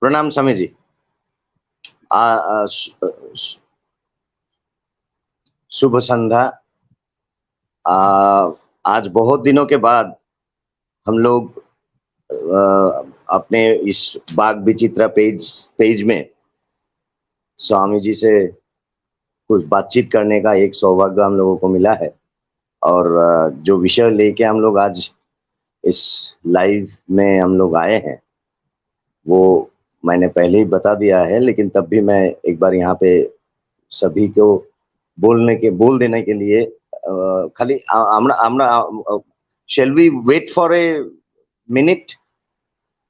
प्रणाम स्वामी जी। आ, आ, सु- सु- शुभ संध्या। आज बहुत दिनों के बाद हम लोग अपने इस बाग विचित्रा पेज में स्वामी जी से कुछ बातचीत करने का एक सौभाग्य हम लोगों को मिला है। और जो विषय लेके हम लोग आज इस लाइव में हम लोग आए हैं वो मैंने पहले ही बता दिया है, लेकिन तब भी मैं एक बार यहाँ पे सभी को बोल देने के लिए खाली আমরা আমরা shall we wait for a minute?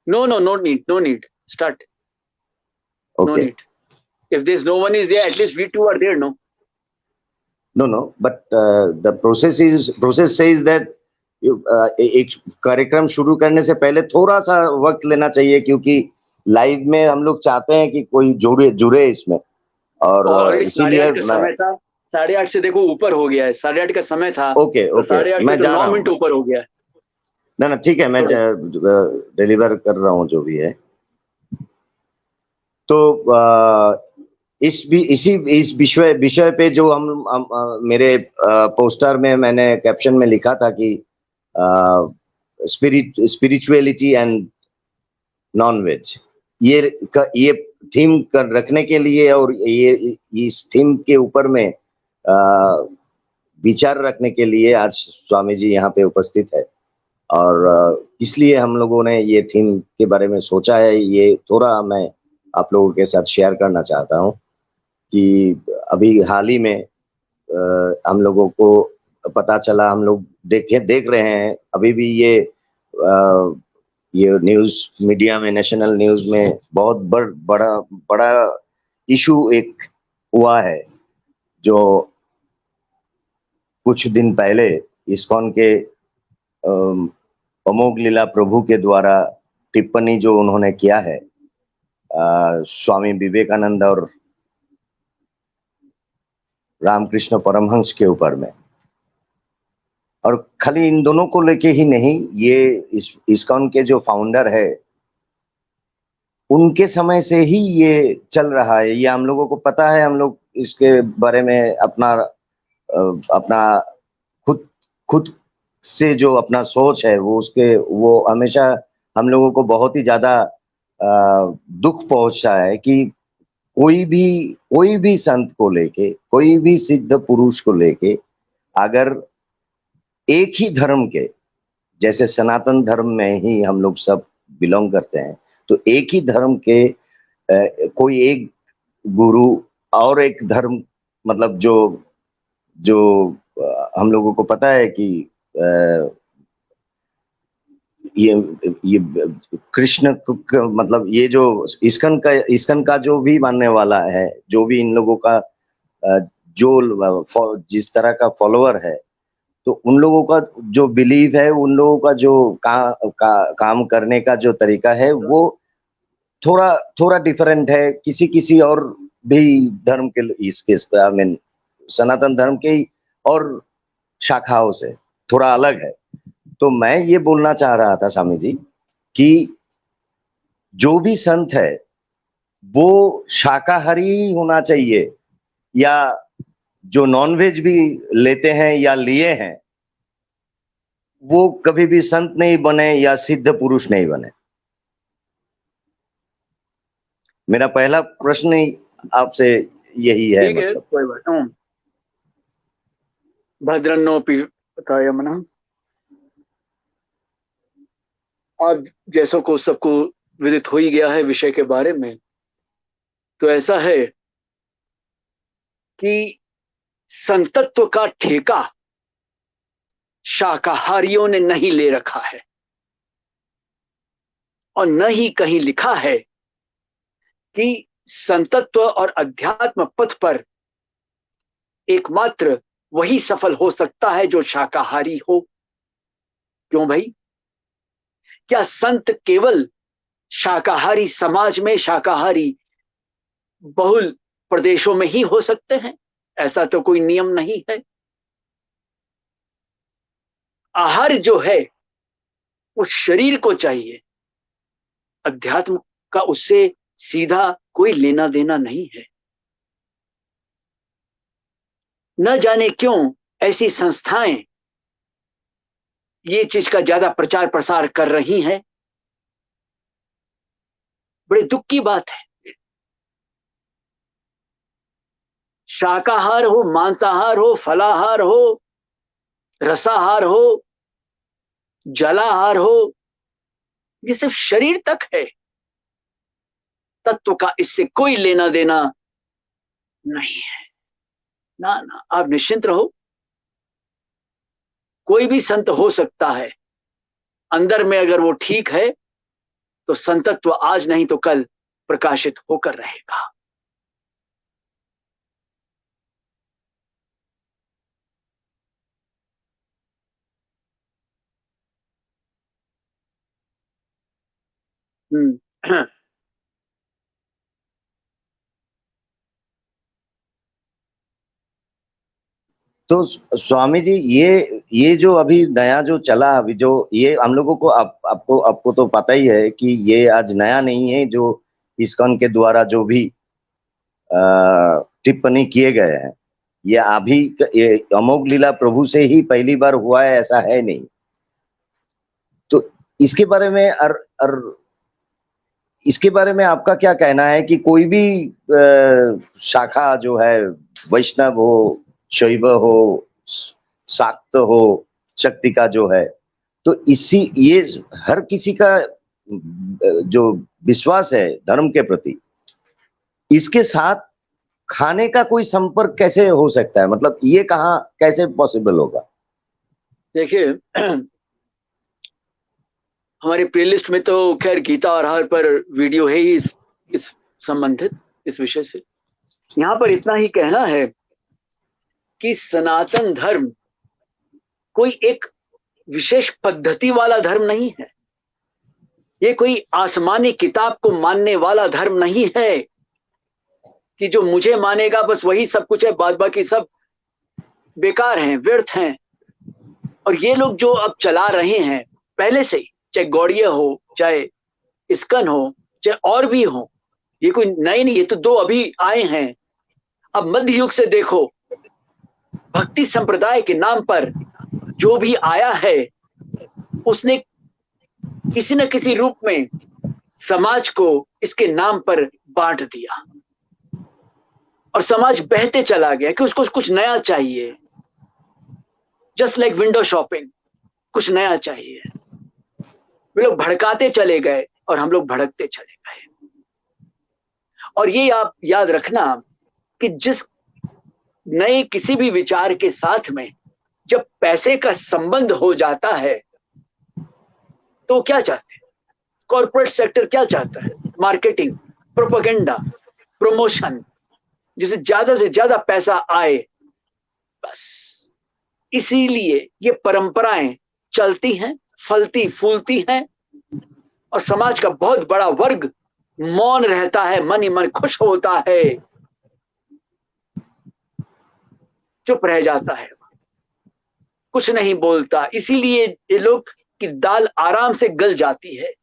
No need. Start. No Okay. need. If there's no one is there, at least we two are there, no? No, but the process says that एक कार्यक्रम शुरू करने से पहले थोड़ा सा वक्त लेना चाहिए, क्योंकि लाइव में हम लोग चाहते हैं कि कोई जुड़े इसमें, और इसीलिए 8:30 समय था। 8:30 से देखो ऊपर हो गया है। 8:30 का समय था। ओके, तो 8:30 मैं तो जा 9 रहा हूँ। मिनट ऊपर हो गया है। ना ठीक है, मैं डिलीवर कर रहा हूँ जो भी है। तो इस विषय पे जो हम मेरे पोस्टर में मैंने कैप्शन में लिखा था कि स्पिरिचुअलिटी एंड नॉन वेज, ये थीम कर रखने के लिए और ये इस थीम के ऊपर में विचार रखने के लिए आज स्वामी जी यहाँ पे उपस्थित है। और इसलिए हम लोगों ने ये थीम के बारे में सोचा है। ये थोड़ा मैं आप लोगों के साथ शेयर करना चाहता हूँ कि अभी हाल ही में हम लोगों को पता चला, हम लोग देख रहे हैं अभी भी ये न्यूज़ मीडिया में, नेशनल न्यूज़ में बहुत बड़ा इशू एक हुआ है, जो कुछ दिन पहले इस्कॉन के अमोघ लीला प्रभु के द्वारा टिप्पणी जो उन्होंने किया है स्वामी विवेकानंद और रामकृष्ण परमहंस के ऊपर में। और खाली इन दोनों को लेके ही नहीं, ये इस्कॉन के जो फाउंडर है उनके समय से ही ये चल रहा है। ये हम लोगों को पता है, हम लोग इसके बारे में अपना खुद से जो अपना सोच है वो हमेशा हम लोगों को बहुत ही ज्यादा दुख पहुंचा है कि कोई भी संत को लेके, कोई भी सिद्ध पुरुष को लेके, अगर एक ही धर्म के, जैसे सनातन धर्म में ही हम लोग सब बिलोंग करते हैं, तो एक ही धर्म के कोई एक गुरु और एक धर्म, मतलब जो हम लोगों को पता है कि ये कृष्ण मतलब ये जो इस्कन का जो भी मानने वाला है, जो भी इन लोगों का जो जिस तरह का फॉलोअर है, तो उन लोगों का जो बिलीव है, उन लोगों का जो काम करने का जो तरीका है वो थोड़ा डिफरेंट है किसी और भी धर्म के, इसके आई मीन सनातन धर्म के और शाखाओं से थोड़ा अलग है। तो मैं ये बोलना चाह रहा था स्वामी जी कि जो भी संत है वो शाकाहारी ही होना चाहिए, या जो नॉनवेज भी लेते हैं या लिए हैं वो कभी भी संत नहीं बने या सिद्ध पुरुष नहीं बने। मेरा पहला प्रश्न ही आपसे यही है। ठीक है, कोई बात नहीं। भद्रन्नोपि बताया मना। अब जैसों को सबको विदित हो ही गया है विषय के बारे में, तो ऐसा है कि संतत्व का ठेका शाकाहारियों ने नहीं ले रखा है, और न ही कहीं लिखा है कि संतत्व और अध्यात्म पथ पर एकमात्र वही सफल हो सकता है जो शाकाहारी हो। क्यों भाई? क्या संत केवल शाकाहारी समाज में, शाकाहारी बहुल प्रदेशों में ही हो सकते हैं? ऐसा तो कोई नियम नहीं है। आहार जो है उस शरीर को चाहिए, अध्यात्म का उससे सीधा कोई लेना देना नहीं है। न जाने क्यों ऐसी संस्थाएं ये चीज का ज्यादा प्रचार प्रसार कर रही हैं। बड़े दुख की बात है। शाकाहार हो, मांसाहार हो, फलाहार हो, रसाहार हो, जलाहार हो, ये सिर्फ शरीर तक है। तत्व का इससे कोई लेना देना नहीं है। ना ना, आप निश्चिंत रहो। कोई भी संत हो सकता है, अंदर में अगर वो ठीक है तो संतत्व आज नहीं तो कल प्रकाशित होकर रहेगा। हम्म। तो स्वामी जी, ये जो अभी नया जो चला, अभी जो ये हम लोगों को आपको आपको तो पता ही है कि ये आज नया नहीं है। जो इस्कॉन के द्वारा जो भी टिप्पणी किए गए हैं, ये अभी ये अमोघ लीला प्रभु से ही पहली बार हुआ है, ऐसा है नहीं। तो इसके बारे में इसके बारे में आपका क्या कहना है कि कोई भी शाखा जो है, वैष्णव हो, शैव हो, शाक्त हो, शक्ति का जो है, तो इसी ये हर किसी का जो विश्वास है धर्म के प्रति, इसके साथ खाने का कोई संपर्क कैसे हो सकता है? मतलब ये कहाँ कैसे पॉसिबल होगा? देखिए, हमारे प्लेलिस्ट में तो खैर गीता और हर पर वीडियो है ही इस संबंधित इस विषय से। यहां पर इतना ही कहना है कि सनातन धर्म कोई एक विशेष पद्धति वाला धर्म नहीं है। ये कोई आसमानी किताब को मानने वाला धर्म नहीं है कि जो मुझे मानेगा बस वही सब कुछ है, बाद बाकी सब बेकार हैं, व्यर्थ हैं। और ये लोग जो अब चला रहे हैं पहले से ही, चाहे गौड़िया हो, चाहे इस्कन हो, चाहे और भी हो, ये कोई नए नहीं, ये तो दो अभी आए हैं। अब मध्य युग से देखो, भक्ति संप्रदाय के नाम पर जो भी आया है उसने किसी न किसी रूप में समाज को इसके नाम पर बांट दिया और समाज बहते चला गया कि उसको कुछ नया चाहिए। जस्ट लाइक विंडो शॉपिंग, कुछ नया चाहिए। वे लोग भड़काते चले गए और हम लोग भड़कते चले गए। और ये आप याद रखना कि जिस नए किसी भी विचार के साथ में जब पैसे का संबंध हो जाता है तो क्या चाहते हैं? कॉर्पोरेट सेक्टर क्या चाहता है? मार्केटिंग, प्रोपेगेंडा, प्रमोशन, जिसे ज्यादा से ज्यादा पैसा आए, बस। इसीलिए ये परंपराएं चलती हैं, फलती फूलती हैं और समाज का बहुत बड़ा वर्ग मौन रहता है, मन ही मन खुश होता है, चुप रह जाता है, कुछ नहीं बोलता। इसीलिए ये लोग की दाल आराम से गल जाती है।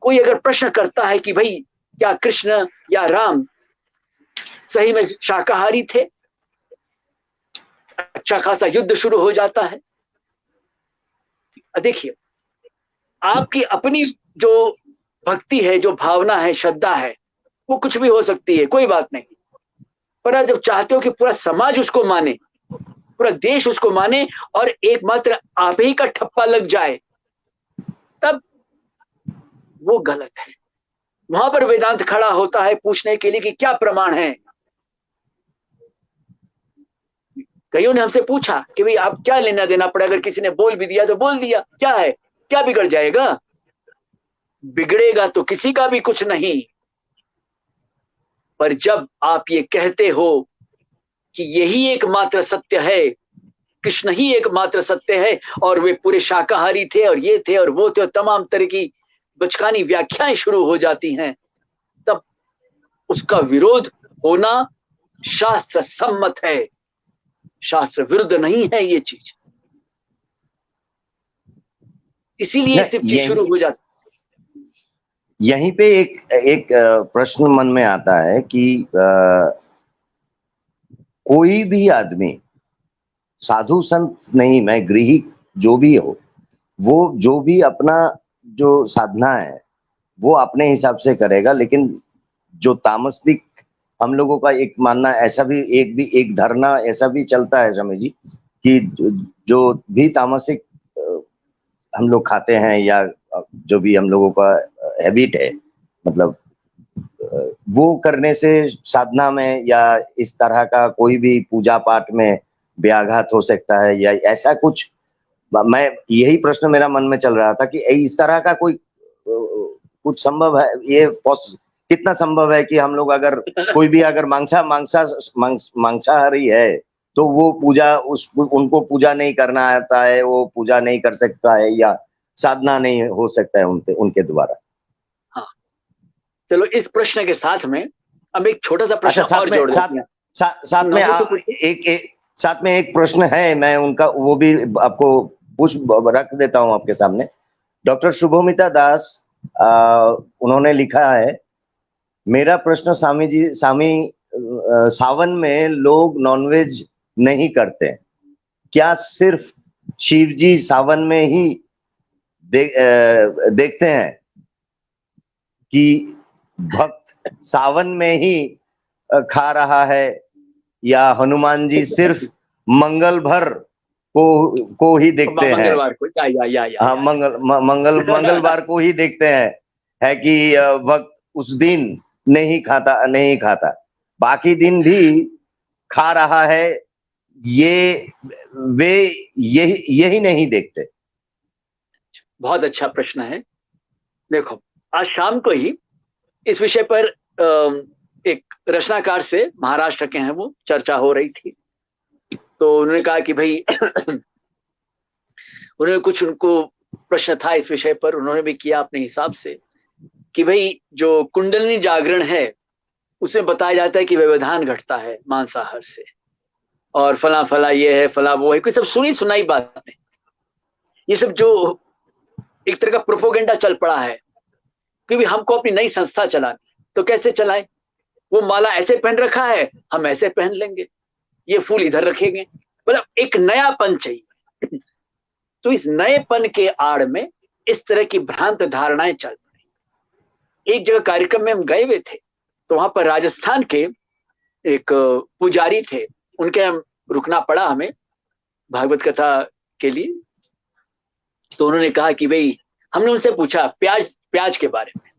कोई अगर प्रश्न करता है कि भाई क्या कृष्ण या राम सही में शाकाहारी थे, अच्छा खासा युद्ध शुरू हो जाता है। देखिए, आपकी अपनी जो भक्ति है, जो भावना है, श्रद्धा है, वो कुछ भी हो सकती है, कोई बात नहीं। पर जब चाहते हो कि पूरा समाज उसको माने, पूरा देश उसको माने और एकमात्र आप ही का ठप्पा लग जाए, तब वो गलत है। वहां पर वेदांत खड़ा होता है पूछने के लिए कि क्या प्रमाण है। कईयों ने हमसे पूछा कि भाई आप क्या लेना देना पड़े, अगर किसी ने बोल भी दिया तो बोल दिया, क्या है, क्या बिगड़ जाएगा? बिगड़ेगा तो किसी का भी कुछ नहीं। पर जब आप ये कहते हो कि यही एकमात्र सत्य है, कृष्ण ही एकमात्र सत्य है और वे पूरे शाकाहारी थे और ये थे और वो थे और तमाम तरह की बचकानी व्याख्याएं शुरू हो जाती हैं, तब उसका विरोध होना शास्त्र सम्मत है, शास्त्र विरुद्ध नहीं है ये चीज। इसीलिए सब चीज शुरू हो जाती। यहीं पे एक एक प्रश्न मन में आता है कि कोई भी आदमी, साधु संत नहीं, मैं गृही जो भी हो, वो जो भी अपना जो साधना है वो अपने हिसाब से करेगा, लेकिन जो तामसिक हम लोगों का एक मानना, ऐसा भी एक धरना ऐसा भी चलता है स्वामी जी कि जो भी तामसिक हम लोग खाते हैं या जो भी हम लोगों का हैबिट है, मतलब वो करने से साधना में या इस तरह का कोई भी पूजा पाठ में व्याघात हो सकता है या ऐसा कुछ। मैं यही प्रश्न मेरा मन में चल रहा था कि इस तरह का कोई कुछ संभव है, ये कितना संभव है कि हम लोग अगर कोई भी अगर मांसाहारी है तो वो पूजा उनको पूजा नहीं करना आता है, वो पूजा नहीं कर सकता है या साधना नहीं हो सकता है उनके द्वारा। हाँ, चलो इस प्रश्न के साथ में अब एक छोटा सा प्रश्न और जोड़ देते हैं। साथ में एक प्रश्न है, मैं उनका वो भी आपको रख देता हूं आपके सामने। डॉक्टर शुभमिता दास उन्होंने लिखा है, मेरा प्रश्न स्वामी सावन में लोग नॉनवेज नहीं करते, क्या सिर्फ शिव जी सावन में ही देखते हैं कि भक्त सावन में ही खा रहा है, या हनुमान जी सिर्फ मंगल भर को ही देखते हैं? मंगलवार को हाँ, मंगलवार को ही देखते हैं, है कि भक्त उस दिन नहीं खाता, बाकी दिन भी खा रहा है, ये वे यही नहीं देखते। बहुत अच्छा प्रश्न है। देखो, आज शाम को ही इस विषय पर एक रचनाकार से, महाराष्ट्र के हैं, वो चर्चा हो रही थी। तो उन्होंने कहा कि भाई उन्होंने कुछ, उनको प्रश्न था इस विषय पर, उन्होंने भी किया अपने हिसाब से कि भाई जो कुंडलिनी जागरण है उसमें बताया जाता है कि व्यवधान घटता है मांसाहार से, और फला फला ये है, फला वो है, कोई सब सुनी सुनाई बातें, ये सब जो एक तरह का प्रोपोगेंडा चल पड़ा है कि भी हमको अपनी नई संस्था चलानी, तो कैसे चलाएं? वो माला ऐसे पहन रखा है, हम ऐसे पहन लेंगे, ये फूल इधर रखेंगे, मतलब एक नयापन चाहिए। तो इस नएपन के आड़ में इस तरह की भ्रांत धारणाएं चल रही। एक जगह कार्यक्रम में हम गए हुए थे, तो वहां पर राजस्थान के एक पुजारी थे, उनके हम रुकना पड़ा हमें भागवत कथा के लिए। तो उन्होंने कहा कि भाई, हमने उनसे पूछा प्याज के बारे में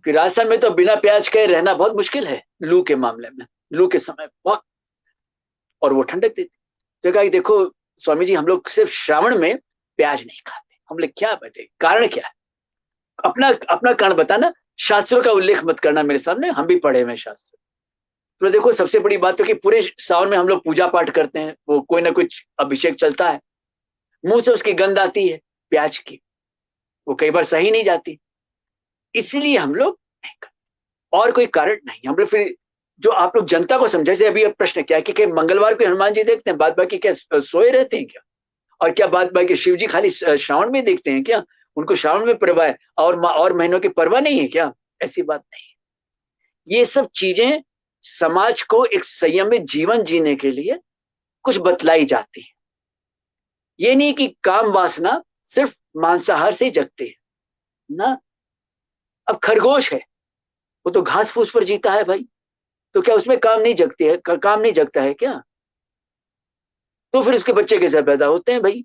कि राजस्थान में तो बिना प्याज के रहना बहुत मुश्किल है, लू के मामले में, लू के समय बहुत, और वो ठंडक देती। तो कहा कि देखो स्वामी जी, हम लोग सिर्फ श्रावण में प्याज नहीं खाते। हम लोग क्या बताए, कारण क्या है? अपना अपना कारण बताना, शास्त्रों का उल्लेख मत करना मेरे सामने, हम भी पढ़े हुए शास्त्र। तो देखो, सबसे बड़ी बात तो कि पूरे सावन में हम लोग पूजा पाठ करते हैं, वो कोई ना कुछ अभिषेक चलता है, मुंह से उसकी गंध आती है प्याज की, वो कई बार सही नहीं जाती, इसलिए हम लोग नहीं करते, और कोई कारण नहीं। हम लोग फिर जो आप लोग जनता को समझे, अभी अब प्रश्न क्या है कि मंगलवार को हनुमान जी देखते हैं, बाद बाकी क्या सोए रहते हैं क्या? और क्या बाद बाकी शिव जी खाली श्रावण में देखते हैं क्या? उनको श्रावण में परवाह है और महीनों की परवाह नहीं है क्या? ऐसी बात नहीं है। ये सब चीजें समाज को एक संयमित जीवन जीने के लिए कुछ बतलाई जाती है। ये नहीं कि काम वासना सिर्फ मांसाहार से जगते है ना। अब खरगोश है, वो तो घास फूस पर जीता है भाई, तो क्या उसमें काम नहीं जगती है, काम नहीं जगता है क्या? तो फिर उसके बच्चे कैसे पैदा होते हैं भाई?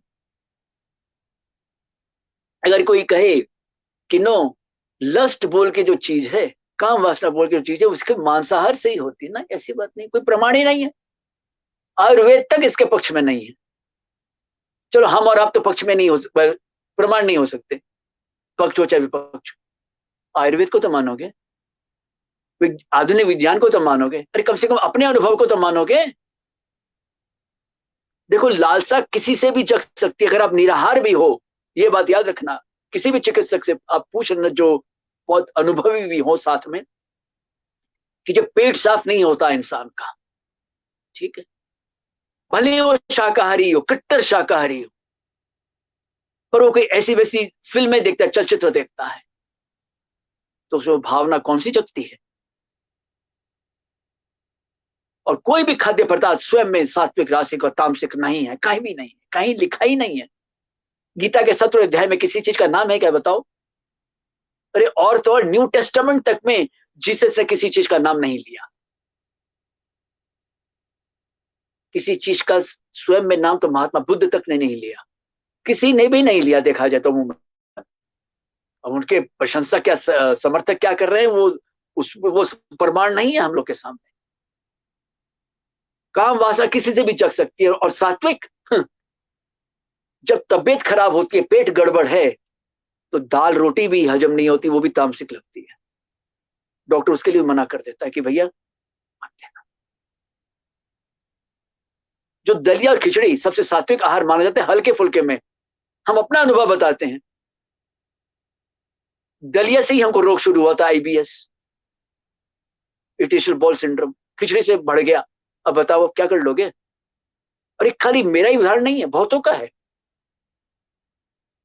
अगर कोई कहे कि नो, लस्ट बोल के जो चीज है, काम वासना बोल के जो चीज है, उसके मांसाहार से ही होती है ना, ऐसी बात नहीं, कोई प्रमाण ही नहीं है, आयुर्वेद तक इसके पक्ष में नहीं है। चलो हम और आप तो पक्ष में नहीं हो, प्रमाण नहीं हो सकते, पक्ष हो चाहे विपक्ष, आयुर्वेद को तो मानोगे, आधुनिक विज्ञान को तो मानोगे, अरे कम से कम अपने अनुभव को तो मानोगे। देखो, लालसा किसी से भी जग सकती है, अगर आप निराहार भी हो, ये बात याद रखना। किसी भी चिकित्सक से आप पूछ लेना जो बहुत अनुभवी भी हो साथ में, कि जब पेट साफ नहीं होता इंसान का, ठीक है, भले ही वो शाकाहारी हो, कट्टर शाकाहारी हो, पर वो कोई ऐसी वैसी फिल्में देखता है, चलचित्र देखता है, तो उसमें भावना कौन सी जगती है? और कोई भी खाद्य पदार्थ स्वयं में सात्विक रासिक और तामसिक नहीं है, कहीं भी नहीं है, कहीं लिखा ही नहीं है। गीता के 17वें अध्याय में किसी चीज का नाम है क्या, बताओ? अरे और तो और न्यू टेस्टामेंट तक में जीसस ने किसी चीज का नाम नहीं लिया। किसी चीज का स्वयं में नाम तो महात्मा बुद्ध तक ने नहीं लिया, किसी ने भी नहीं लिया देखा जाए तो मुंह में। अब उनके प्रशंसा क्या, समर्थक क्या कर रहे हैं, वो प्रमाण नहीं है हम लोग के सामने। काम वासना किसी से भी जग सकती है। और सात्विक, जब तबीयत खराब होती है, पेट गड़बड़ है, तो दाल रोटी भी हजम नहीं होती, वो भी तामसिक लगती है। डॉक्टर उसके लिए मना कर देता है कि भैया मत लेना। जो दलिया और खिचड़ी सबसे सात्विक आहार माना जाता है हल्के फुल्के में, हम अपना अनुभव बताते हैं। दलिया से ही हमको रोग शुरू हुआ था, आईबीएस, इरिटेशनल बॉल सिंड्रोम। खिचड़ी से बढ़ गया। अब बताओ अब क्या कर लोगे? अरे खाली मेरा ही उदाहरण नहीं है, बहुतों का है।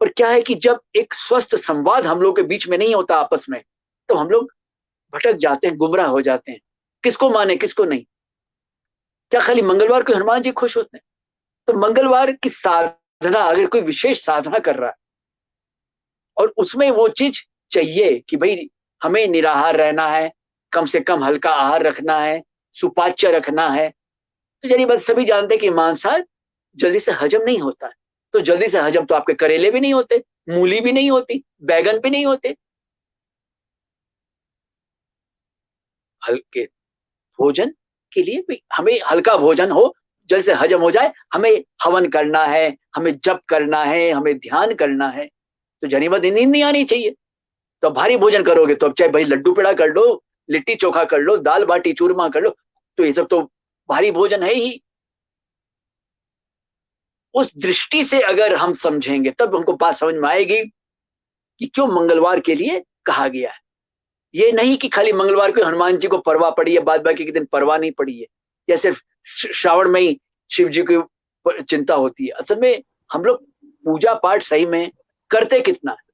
पर क्या है कि जब एक स्वस्थ संवाद हम लोग के बीच में नहीं होता आपस में, तो हम लोग भटक जाते हैं, गुमराह हो जाते हैं। किसको माने किसको नहीं? क्या खाली मंगलवार को हनुमान जी खुश होते हैं? तो मंगलवार की साधना, अगर कोई विशेष साधना कर रहा है और उसमें वो चीज चाहिए कि भाई हमें निराहार रहना है, कम से कम हल्का आहार रखना है, सुपाच्य रखना है, तो यानी बस सभी जानते हैं कि मांसाहार जल्दी से हजम नहीं होता है। तो जल्दी से हजम तो आपके करेले भी नहीं होते, मूली भी नहीं होती, बैगन भी नहीं होते। हल्के भोजन के लिए भी हमें हल्का भोजन हो, जल्द से हजम हो जाए। हमें हवन करना है, हमें जप करना है, हमें ध्यान करना है, तो जनीमत नींद नहीं आनी चाहिए। तो भारी भोजन करोगे तो अब चाहे भाई लड्डू पेड़ा कर लो, लिट्टी चोखा कर लो, दाल बाटी चूरमा कर लो, तो ये सब तो भारी भोजन है ही। उस दृष्टि से अगर हम समझेंगे तब हमको बात समझ में आएगी कि क्यों मंगलवार के लिए कहा गया है। ये नहीं कि खाली मंगलवार को हनुमान जी को परवाह पड़ी है, बाद बाकी के दिन परवाह नहीं पड़ी है, या सिर्फ श्रावण में ही शिव जी की चिंता होती है। असल में हम लोग पूजा पाठ सही में करते कितना है?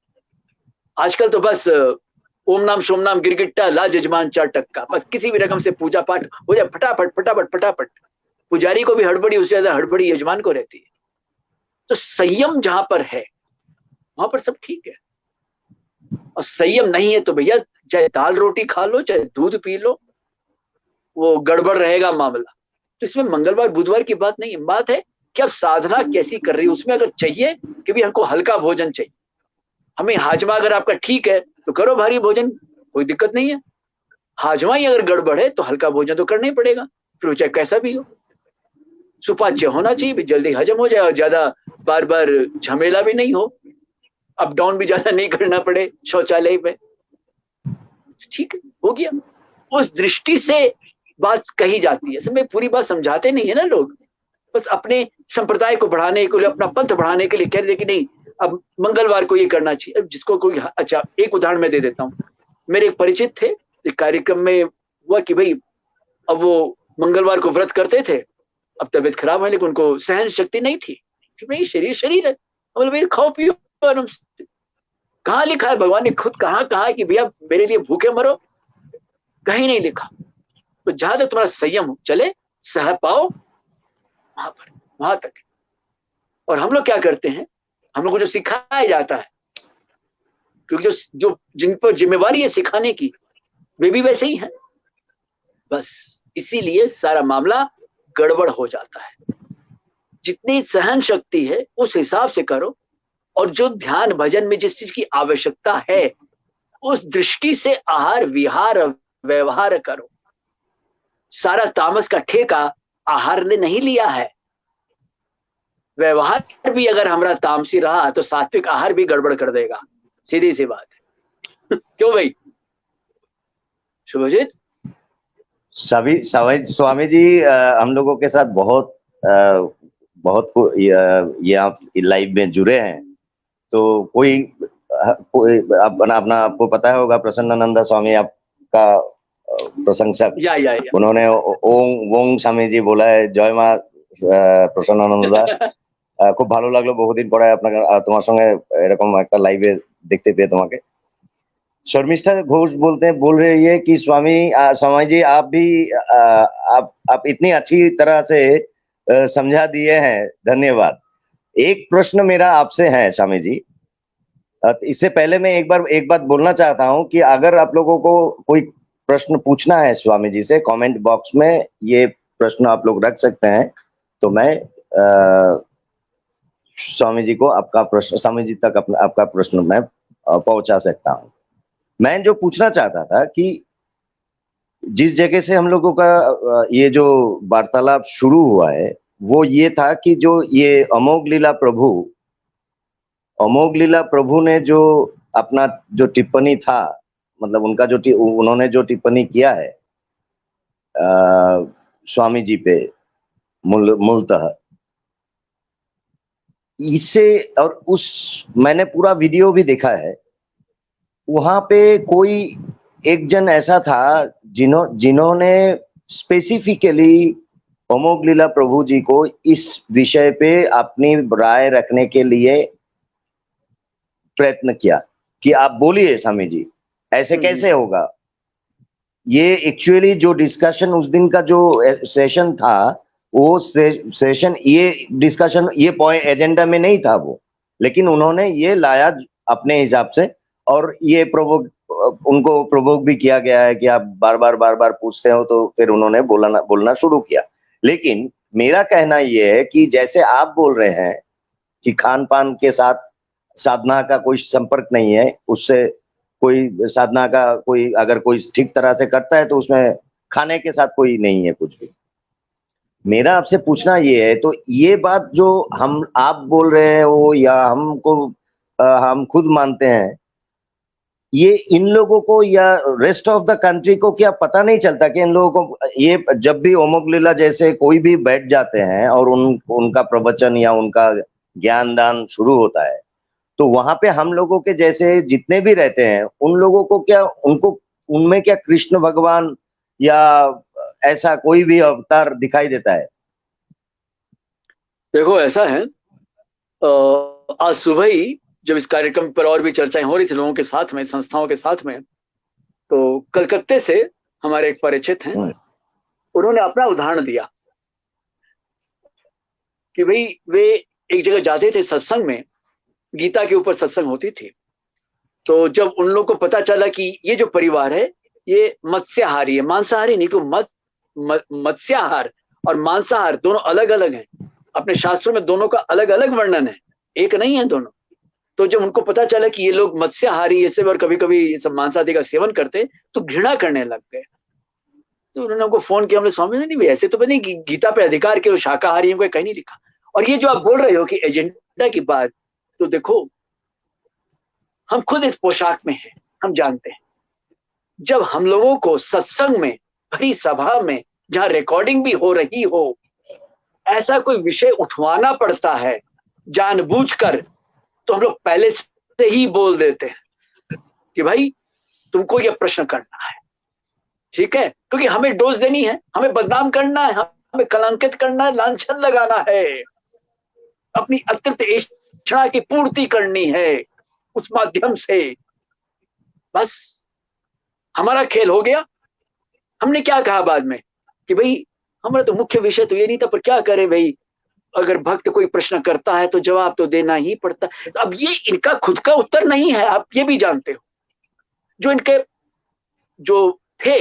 आजकल तो बस ओम नाम सोम नाम गिरगिट्टा ला जजमान 4 टक्का, बस किसी भी रकम से पूजा पाठ हो जाए, फटाफट फटाफट फटाफट। पुजारी को भी हड़बड़ी, उससे ज्यादा हड़बड़ी यजमान को रहती है। तो संयम जहां पर है वहां पर सब ठीक है, और संयम नहीं है तो भैया चाहे दाल रोटी खा लो, चाहे दूध पी लो, वो गड़बड़ रहेगा मामला। तो इसमें मंगलवार बुधवार की बात नहीं है, बात है कि आप साधना कैसी कर रही है। उसमें अगर चाहिए कि भी हमको हल्का भोजन चाहिए, हमें हाजमा अगर आपका ठीक है तो करो भारी भोजन, कोई दिक्कत नहीं है। हाजमा ही अगर गड़बड़ है तो हल्का भोजन तो करना ही पड़ेगा, फिर चाहे कैसा भी हो। सुपाच्य होना चाहिए, भी जल्दी हजम हो जाए और ज्यादा बार बार झमेला भी नहीं हो, अप डाउन भी ज्यादा नहीं करना पड़े शौचालय में। ठीक है, हो गया। उस दृष्टि से बात कही जाती है। इसमें पूरी बात समझाते नहीं है ना लोग, बस अपने संप्रदाय को बढ़ाने के लिए, अपना पंथ बढ़ाने के लिए कह देते कि नहीं अब मंगलवार को ये करना चाहिए। अब जिसको कोई, अच्छा एक उदाहरण मैं दे देता हूँ। मेरे एक परिचित थे, एक कार्यक्रम में हुआ कि भाई अब वो मंगलवार को व्रत करते थे, अब तबीयत खराब है लेकिन उनको सहन शक्ति नहीं थी। नहीं, शरीर शरीर है, बोले भाई खाओ पियो आराम से। कहाँ लिखा है, भगवान ने खुद कहाँ कहा है कि भैया मेरे लिए भूखे मरो? कहीं नहीं लिखा। तो जहां तक तुम्हारा संयम चले, सह पाओ, वहां पर, वहां तक। और हम लोग क्या करते हैं, हम लोग को जो सिखाया जाता है, क्योंकि जो जिन पर जिम्मेवारी है सिखाने की, वे भी वैसे ही हैं। बस इसीलिए सारा मामला गड़बड़ हो जाता है। जितनी सहन शक्ति है उस हिसाब से करो, और जो ध्यान भजन में जिस चीज की आवश्यकता है उस दृष्टि से आहार विहार व्यवहार करो। सारा तामस का ठेका आहार ने नहीं लिया है। व्यवहार भी अगर हमारा तामसी रहा तो सात्विक आहार भी गड़बड़ कर देगा, सीधी सी बात है। क्यों भाई शुभजीत? सभी सभी स्वामी जी हम लोगों के साथ बहुत बहुत ये आप लाइव में जुड़े हैं। तो कोई अपना आपको पता होगा, प्रसन्नानंद स्वामी आपका प्रशंसक, या उन्होंने ओम स्वामी जी बोला है জয় মা প্রসন্নানন্দা। খুব ভালো লাগলো বহুদিন পরে আপনাকে তোমার সঙ্গে এরকম একটা লাইভে দেখতে পেয়ে তোমাকে। शर्मिष्ठा घोष बोल रही है कि स्वामी जी आप भी आप इतनी अच्छी तरह से समझा दिए हैं, धन्यवाद। एक प्रश्न मेरा आपसे है स्वामी जी। इससे पहले मैं एक बात बोलना चाहता हूं कि अगर आप लोगों को कोई प्रश्न पूछना है स्वामी जी से, कमेंट बॉक्स में ये प्रश्न आप लोग रख सकते हैं, तो मैं स्वामी जी को आपका प्रश्न, स्वामी जी तक आपका प्रश्न मैं पहुंचा सकता हूं। मैं जो पूछना चाहता था कि जिस जगह से हम लोगों का ये जो वार्तालाप शुरू हुआ है वो ये था कि जो ये अमोघ लीला प्रभु ने जो अपना जो टिप्पणी था, मतलब उन्होंने जो टिप्पणी किया है स्वामी जी पे मूलतः, इससे और उस मैंने पूरा वीडियो भी देखा है, वहां पे कोई एक जन ऐसा था जिन्होंने स्पेसिफिकली अमोघ लीला प्रभु जी को इस विषय पे अपनी राय रखने के लिए प्रयत्न किया कि आप बोलिए स्वामी जी, ऐसे कैसे होगा। ये एक्चुअली जो डिस्कशन उस दिन का जो सेशन था, वो सेशन, ये डिस्कशन, ये पॉइंट एजेंडा में नहीं था वो, लेकिन उन्होंने ये लाया अपने हिसाब से, और ये उनको प्रोवोक भी किया गया है कि आप बार बार पूछते हो, तो फिर उन्होंने बोलना शुरू किया। लेकिन मेरा कहना ये है कि जैसे आप बोल रहे हैं कि खान पान के साथ साधना का कोई संपर्क नहीं है, उससे कोई साधना का कोई अगर कोई ठीक तरह से करता है तो उसमें खाने के साथ कोई नहीं है कुछ भी। मेरा आपसे पूछना ये है, तो ये बात जो आप बोल रहे हो या हम खुद मानते हैं, ये इन लोगों को या रेस्ट ऑफ द कंट्री को क्या पता नहीं चलता कि इन लोगों को ये जब भी अमोघ लीला जैसे कोई भी बैठ जाते हैं और उनका प्रवचन या उनका ज्ञान दान शुरू होता है, तो वहां पे हम लोगों के जैसे जितने भी रहते हैं उन लोगों को क्या उनमें क्या कृष्ण भगवान या ऐसा कोई भी अवतार दिखाई देता है? देखो ऐसा है, आज सुबह ही जब इस कार्यक्रम पर और भी चर्चाएं हो रही थी लोगों के साथ में, संस्थाओं के साथ में, तो कलकत्ते से हमारे एक परिचित हैं, उन्होंने अपना उदाहरण दिया कि भाई वे एक जगह जाते थे सत्संग में, गीता के ऊपर सत्संग होती थी, तो जब उन लोगों को पता चला कि ये जो परिवार है ये मत्स्याहारी है, मांसाहारी नहीं, क्यों मत्स्याहार और मांसाहार दोनों अलग अलग हैं, अपने शास्त्रों में दोनों का अलग अलग वर्णन है, एक नहीं है दोनों। तो जब उनको पता चला कि ये लोग मत्स्याहारी ऐसे और कभी कभी ये सब मांसाहारी का सेवन करते, तो घृणा करने लग गए। तो उन्होंने हमको फोन किया, हमने स्वामी नहीं भाई ऐसे तो नहीं, गीता पे अधिकार के शाकाहारियों को कहीं नहीं लिखा। और ये जो आप बोल रहे हो कि एजेंडा की बात, तो देखो हम खुद इस पोशाक में हैं, हम जानते हैं, जब हम लोगों को सत्संग में, भरी सभा में, जहां रिकॉर्डिंग भी हो रही हो, ऐसा कोई विषय उठवाना पड़ता है जानबूझकर, तो हम लोग पहले से ही बोल देते हैं कि भाई तुमको यह प्रश्न करना है, ठीक है, क्योंकि हमें डोज देनी है, हमें बदनाम करना है, हमें कलंकित करना है, लांछन लगाना है, अपनी अतिरिक्त इच्छा की पूर्ति करनी है उस माध्यम से। बस हमारा खेल हो गया। हमने क्या कहा बाद में कि भाई हमारा तो मुख्य विषय तो ये नहीं था, पर क्या करें भाई, अगर भक्त कोई प्रश्न करता है तो जवाब तो देना ही पड़ता है। तो अब ये इनका खुद का उत्तर नहीं है, आप ये भी जानते हो। जो इनके जो थे,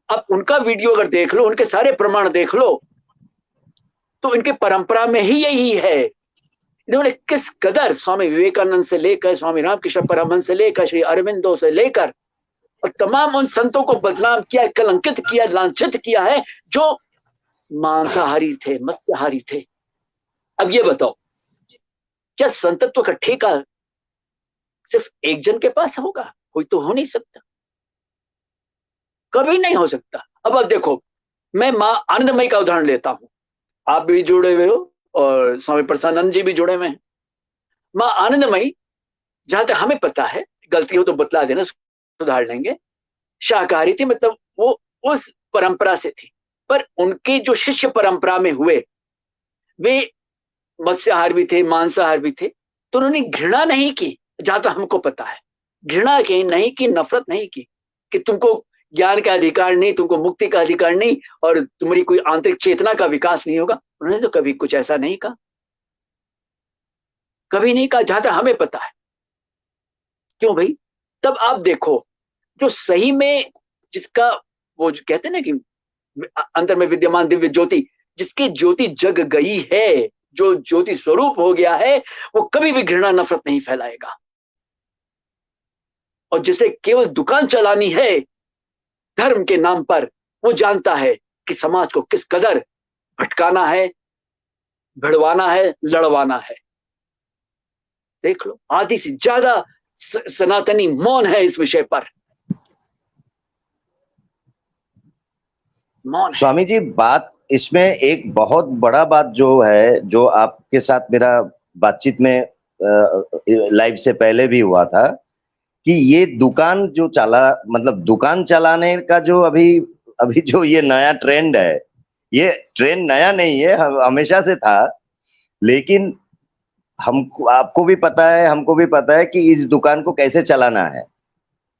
अब उनका वीडियो अगर देख लो, उनके सारे प्रमाण देख लो, तो इनके परंपरा में ही यही है। इन्होंने किस कदर स्वामी विवेकानंद से लेकर, स्वामी रामकृष्ण परमहंस से लेकर, श्री अरविंदो से लेकर, और तमाम उन संतों को बदनाम किया, कलंकित किया, लांछित किया है जो मांसाहारी थे, मत्स्याहारी थे। अब ये बताओ, क्या संतत्व का ठेका सिर्फ एक जन के पास होगा? कोई तो हो नहीं सकता, कभी नहीं हो सकता। अब देखो, मैं मां आनंदमयी का उदाहरण लेता हूं, आप भी जुड़े हुए हो और स्वामी प्रसादानंद जी भी जुड़े हुए हैं। मां आनंदमयी, जहां तक हमें पता है, गलती हो तो बतला देना, सुधार लेंगे, शाकाहारी थी, मतलब वो उस परंपरा से थी, पर उनके जो शिष्य परंपरा में हुए वे मत्स्याहार भी थे, मांसाहार भी थे, तो उन्होंने घृणा नहीं की, जहां तक हमको पता है। घृणा की नहीं की, नफरत नहीं की कि तुमको ज्ञान का अधिकार नहीं, तुमको मुक्ति का अधिकार नहीं और तुम्हारी कोई आंतरिक चेतना का विकास नहीं होगा। उन्होंने तो कभी कुछ ऐसा नहीं कहा, कभी नहीं कहा, जहां तक हमें पता है। क्यों भाई? तब आप देखो, जो सही में जिसका वो जो कहते हैं ना कि अंदर में विद्यमान दिव्य ज्योति, जिसकी ज्योति जग गई है, जो ज्योति स्वरूप हो गया है, वो कभी भी घृणा नफरत नहीं फैलाएगा। और जिसे केवल दुकान चलानी है धर्म के नाम पर, वो जानता है कि समाज को किस कदर भटकाना है, भिड़वाना है, लड़वाना है। देख लो, आधी से ज्यादा सनातनी मौन है इस विषय पर, मौन है। स्वामी जी, बात इसमें एक बहुत बड़ा बात जो है, जो आपके साथ मेरा बातचीत में लाइव से पहले भी हुआ था, कि ये दुकान जो चला, मतलब दुकान चलाने का जो अभी अभी जो ये नया ट्रेंड है, ये ट्रेंड नया नहीं है, हमेशा से था। लेकिन हमको, आपको भी पता है, हमको भी पता है कि इस दुकान को कैसे चलाना है,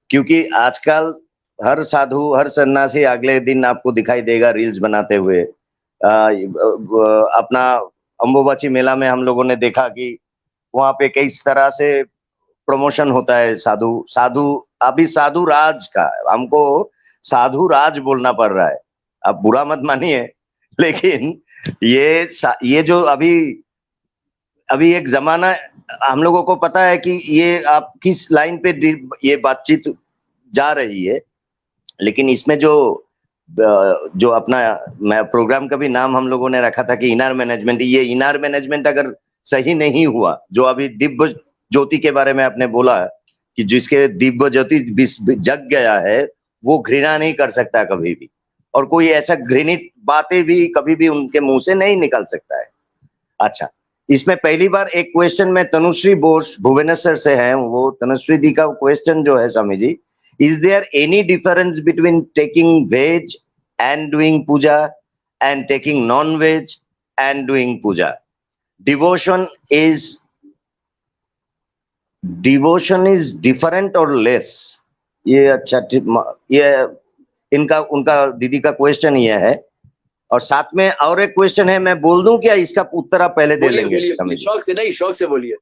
क्योंकि आजकल हर साधु, हर सन्यासी अगले दिन आपको दिखाई देगा रील्स बनाते हुए। अपना अंबुबाची मेला में हम लोगों ने देखा कि वहां पे किस तरह से प्रमोशन होता है। साधु साधु अभी साधु राज का, हमको साधु राज बोलना पड़ रहा है। अब बुरा मत मानिए, लेकिन ये जो अभी अभी एक जमाना, हम लोगों को पता है कि ये आप किस लाइन पे ये बातचीत जा रही है। लेकिन इसमें जो अपना मैं प्रोग्राम का भी नाम हम लोगों ने रखा था कि इनर मैनेजमेंट, ये इनर मैनेजमेंट अगर सही नहीं हुआ, जो अभी दिव्य ज्योति के बारे में आपने बोला कि जिसके दिव्य ज्योति जग गया है, वो घृणा नहीं कर सकता कभी भी, और कोई ऐसा घृणित बातें भी कभी भी उनके मुंह से नहीं निकल सकता है। अच्छा, इसमें पहली बार एक क्वेश्चन में तनुश्री बोस भुवनेश्वर से है, वो तनुश्री दी का क्वेश्चन जो है, स्वामी जी, is there any difference between taking veg and doing puja and taking non-veg and doing puja? Devotion is different or less? ये अच्छा, ये इनका उनका दीदी का क्वेश्चन ये है। और साथ में और एक क्वेश्चन है, मैं बोल दूं क्या? इसका उत्तर आप पहले दे लेंगे? शौक से नहीं, शौक से बोलिए।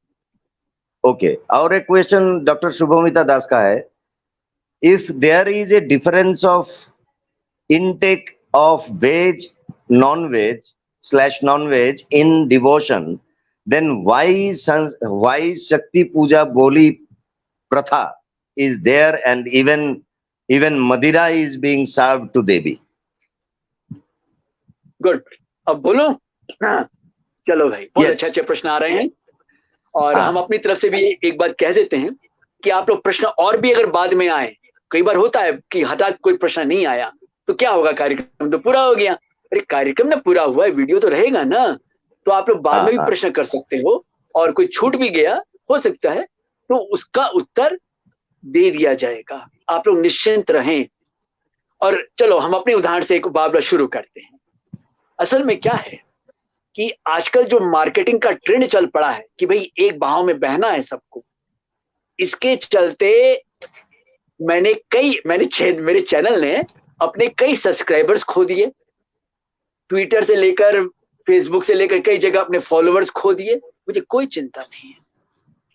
ओके, और एक क्वेश्चन डॉक्टर शुभमिता दास का है, if there is a difference of intake of veg, non-veg / non-veg in devotion, then why Shakti Puja Boli Pratha is there, and even Madira is being served to Devi? Good, अब बोलो। चलो भाई, बहुत Yes. अच्छे अच्छे प्रश्न आ रहे हैं, और हम अपनी तरफ से भी एक बात कह देते हैं कि आप लोग प्रश्न और भी अगर बाद में आए, कई बार होता है कि हठात कोई प्रश्न नहीं आया तो क्या होगा, कार्यक्रम तो पूरा हो गया। अरे कार्यक्रम ना पूरा हुआ है, वीडियो तो रहेगा ना, तो आप लोग बाद में भी प्रश्न कर सकते हो, और कोई छूट भी गया हो सकता है तो उसका उत्तर दे दिया जाएगा, आप लोग निश्चिंत रहें। और चलो हम अपने उदाहरण से एक बाबला शुरू करते हैं। असल में क्या है कि आजकल जो मार्केटिंग का ट्रेंड चल पड़ा है कि भाई एक बहाव में बहना है सबको, इसके चलते मेरे चैनल ने अपने कई सब्सक्राइबर्स खो दिए, ट्विटर से लेकर फेसबुक से लेकर कई जगह अपने फॉलोअर्स खो दिए। मुझे कोई चिंता नहीं है,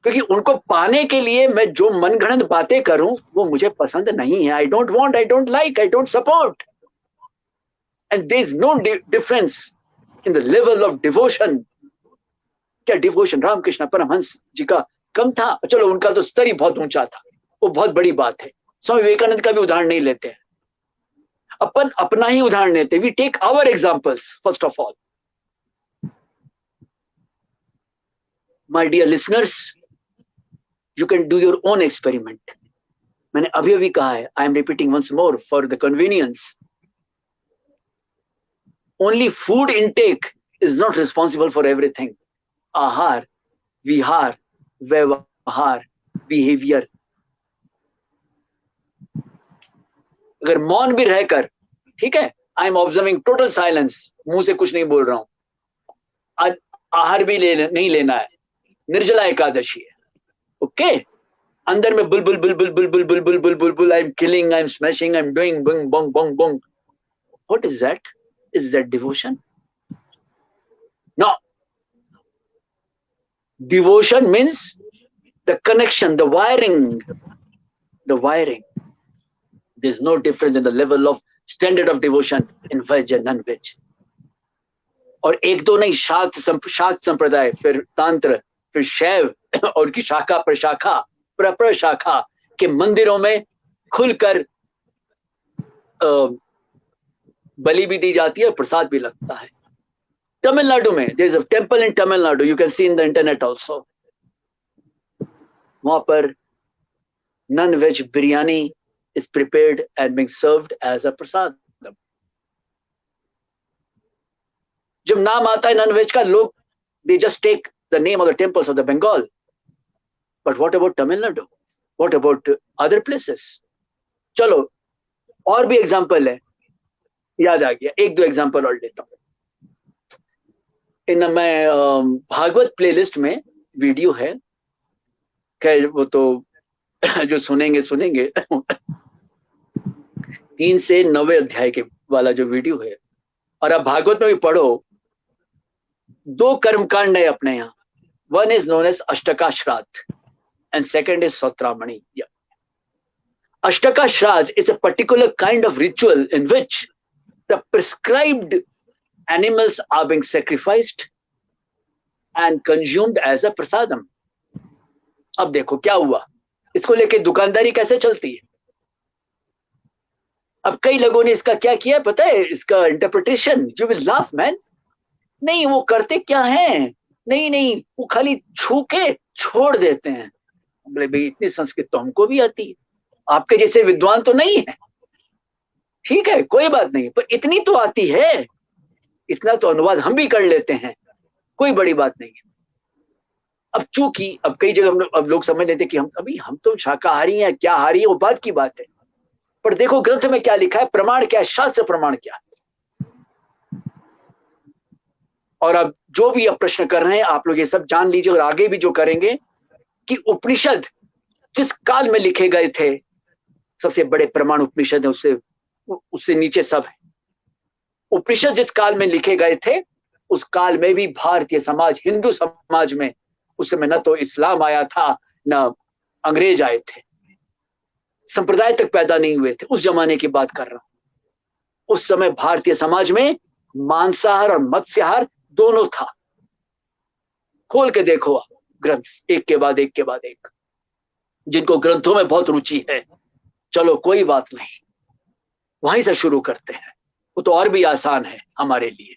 क्योंकि उनको पाने के लिए मैं जो मनगढ़ंत बातें करूं वो मुझे पसंद नहीं है। I don't want, I don't like, I don't support, and there is no difference in the level of devotion. क्या डिवोशन रामकृष्ण परमहंस जी का कम था? चलो उनका तो स्तर ही बहुत ऊंचा था, वो बहुत बड़ी बात है। स्वामी विवेकानंद का भी उदाहरण नहीं लेते हैं, अपन अपना ही उदाहरण लेते। We take our examples first of all. My dear listeners, you can do your own experiment. मैंने अभी अभी कहा है, I am repeating once more for the convenience, only food intake is not responsible for everything. आहार, विहार, व्यवहार, behaviour, अगर मौन भी रहकर, ठीक है, I am observing total silence, मुंह से कुछ नहीं बोल रहा हूं, आज आहार भी नहीं लेना है, निर्जला एकादशी है, ओके, अंदर में बुलबुल बुलबुल बुलबुल बुलबुल बुलबुल bull, I am killing, I am smashing, I am doing Bang Bang Bang Bang. What is that? Is that devotion? No. Devotion means the connection, the wiring. The wiring. There's no difference in the level of standard of devotion in veg and non-veg. और एक दो नहीं, शाक्त संप्रदाय, फिर तांत्र, फिर शैव और उनकी शाखा प्रशाखा प्रशाखा के मंदिरों में खुलकर बलि भी दी जाती है, प्रसाद भी लगता है. तमिलनाडु में there is a temple in Tamil Nadu, you can see in the internet also. वहां पर non-veg biryani is prepared and being served as a prasad. जब नाम आता है non-veg का, लोग they just take the name of the temples of the Bengal. But what about Tamil Nadu? What about other places? चलो और भी example है, याद आ गया, एक दो एग्जाम्पल और लेता हूं. इन मैं भागवत प्लेलिस्ट में वीडियो है, खैर वो तो जो सुनेंगे 3 से 9 अध्याय के वाला जो वीडियो है. और अब भागवत में भी पढ़ो, 2 कर्मकांड है अपने यहाँ. One is known as Ashtaka Shraddh and second is Sautramaणी. Yeah. Ashtaka Shraddh is a particular kind of ritual in which the prescribed animals are being sacrificed and consumed as a prasadam. अब देखो क्या हुआ, इसको लेके दुकानदारी कैसे चलती है. अब कई लोगों ने इसका क्या किया पता है, इसका interpretation, you will laugh man. नहीं, वो करते क्या है, नहीं वो खाली छू के छोड़ देते हैं. बोले भाई इतनी संस्कृत तो हमको भी आती है, आपके जैसे विद्वान तो नहीं है, ठीक है कोई बात नहीं, पर इतनी तो आती है, इतना तो अनुवाद हम भी कर लेते हैं, कोई बड़ी बात नहीं है. अब चूंकि अब कई जगह अब लोग समझ लेते कि हम तो शाकाहारी हैं, क्या हारी है, वो बात की बात है. पर देखो ग्रंथ में क्या लिखा है, प्रमाण क्या है, शास्त्र प्रमाण क्या है. और अब जो भी अब प्रश्न कर रहे हैं आप लोग ये सब जान लीजिए, और आगे भी जो करेंगे कि उपनिषद जिस काल में लिखे गए थे, सबसे बड़े प्रमाण उपनिषद है, उससे नीचे सब है. उपनिषद जिस काल में लिखे गए थे, उस काल में भी भारतीय समाज, हिंदू समाज में उस समय न तो इस्लाम आया था, न अंग्रेज आए थे, संप्रदाय तक पैदा नहीं हुए थे. उस जमाने की बात कर रहा हूं. उस समय भारतीय समाज में मांसाहार और मत्स्याहार दोनों था. खोल के देखो आप ग्रंथ, एक के बाद एक के बाद एक. जिनको ग्रंथों में बहुत रुचि है, चलो कोई बात नहीं, वहीं से शुरू करते हैं, वो तो और भी आसान है हमारे लिए.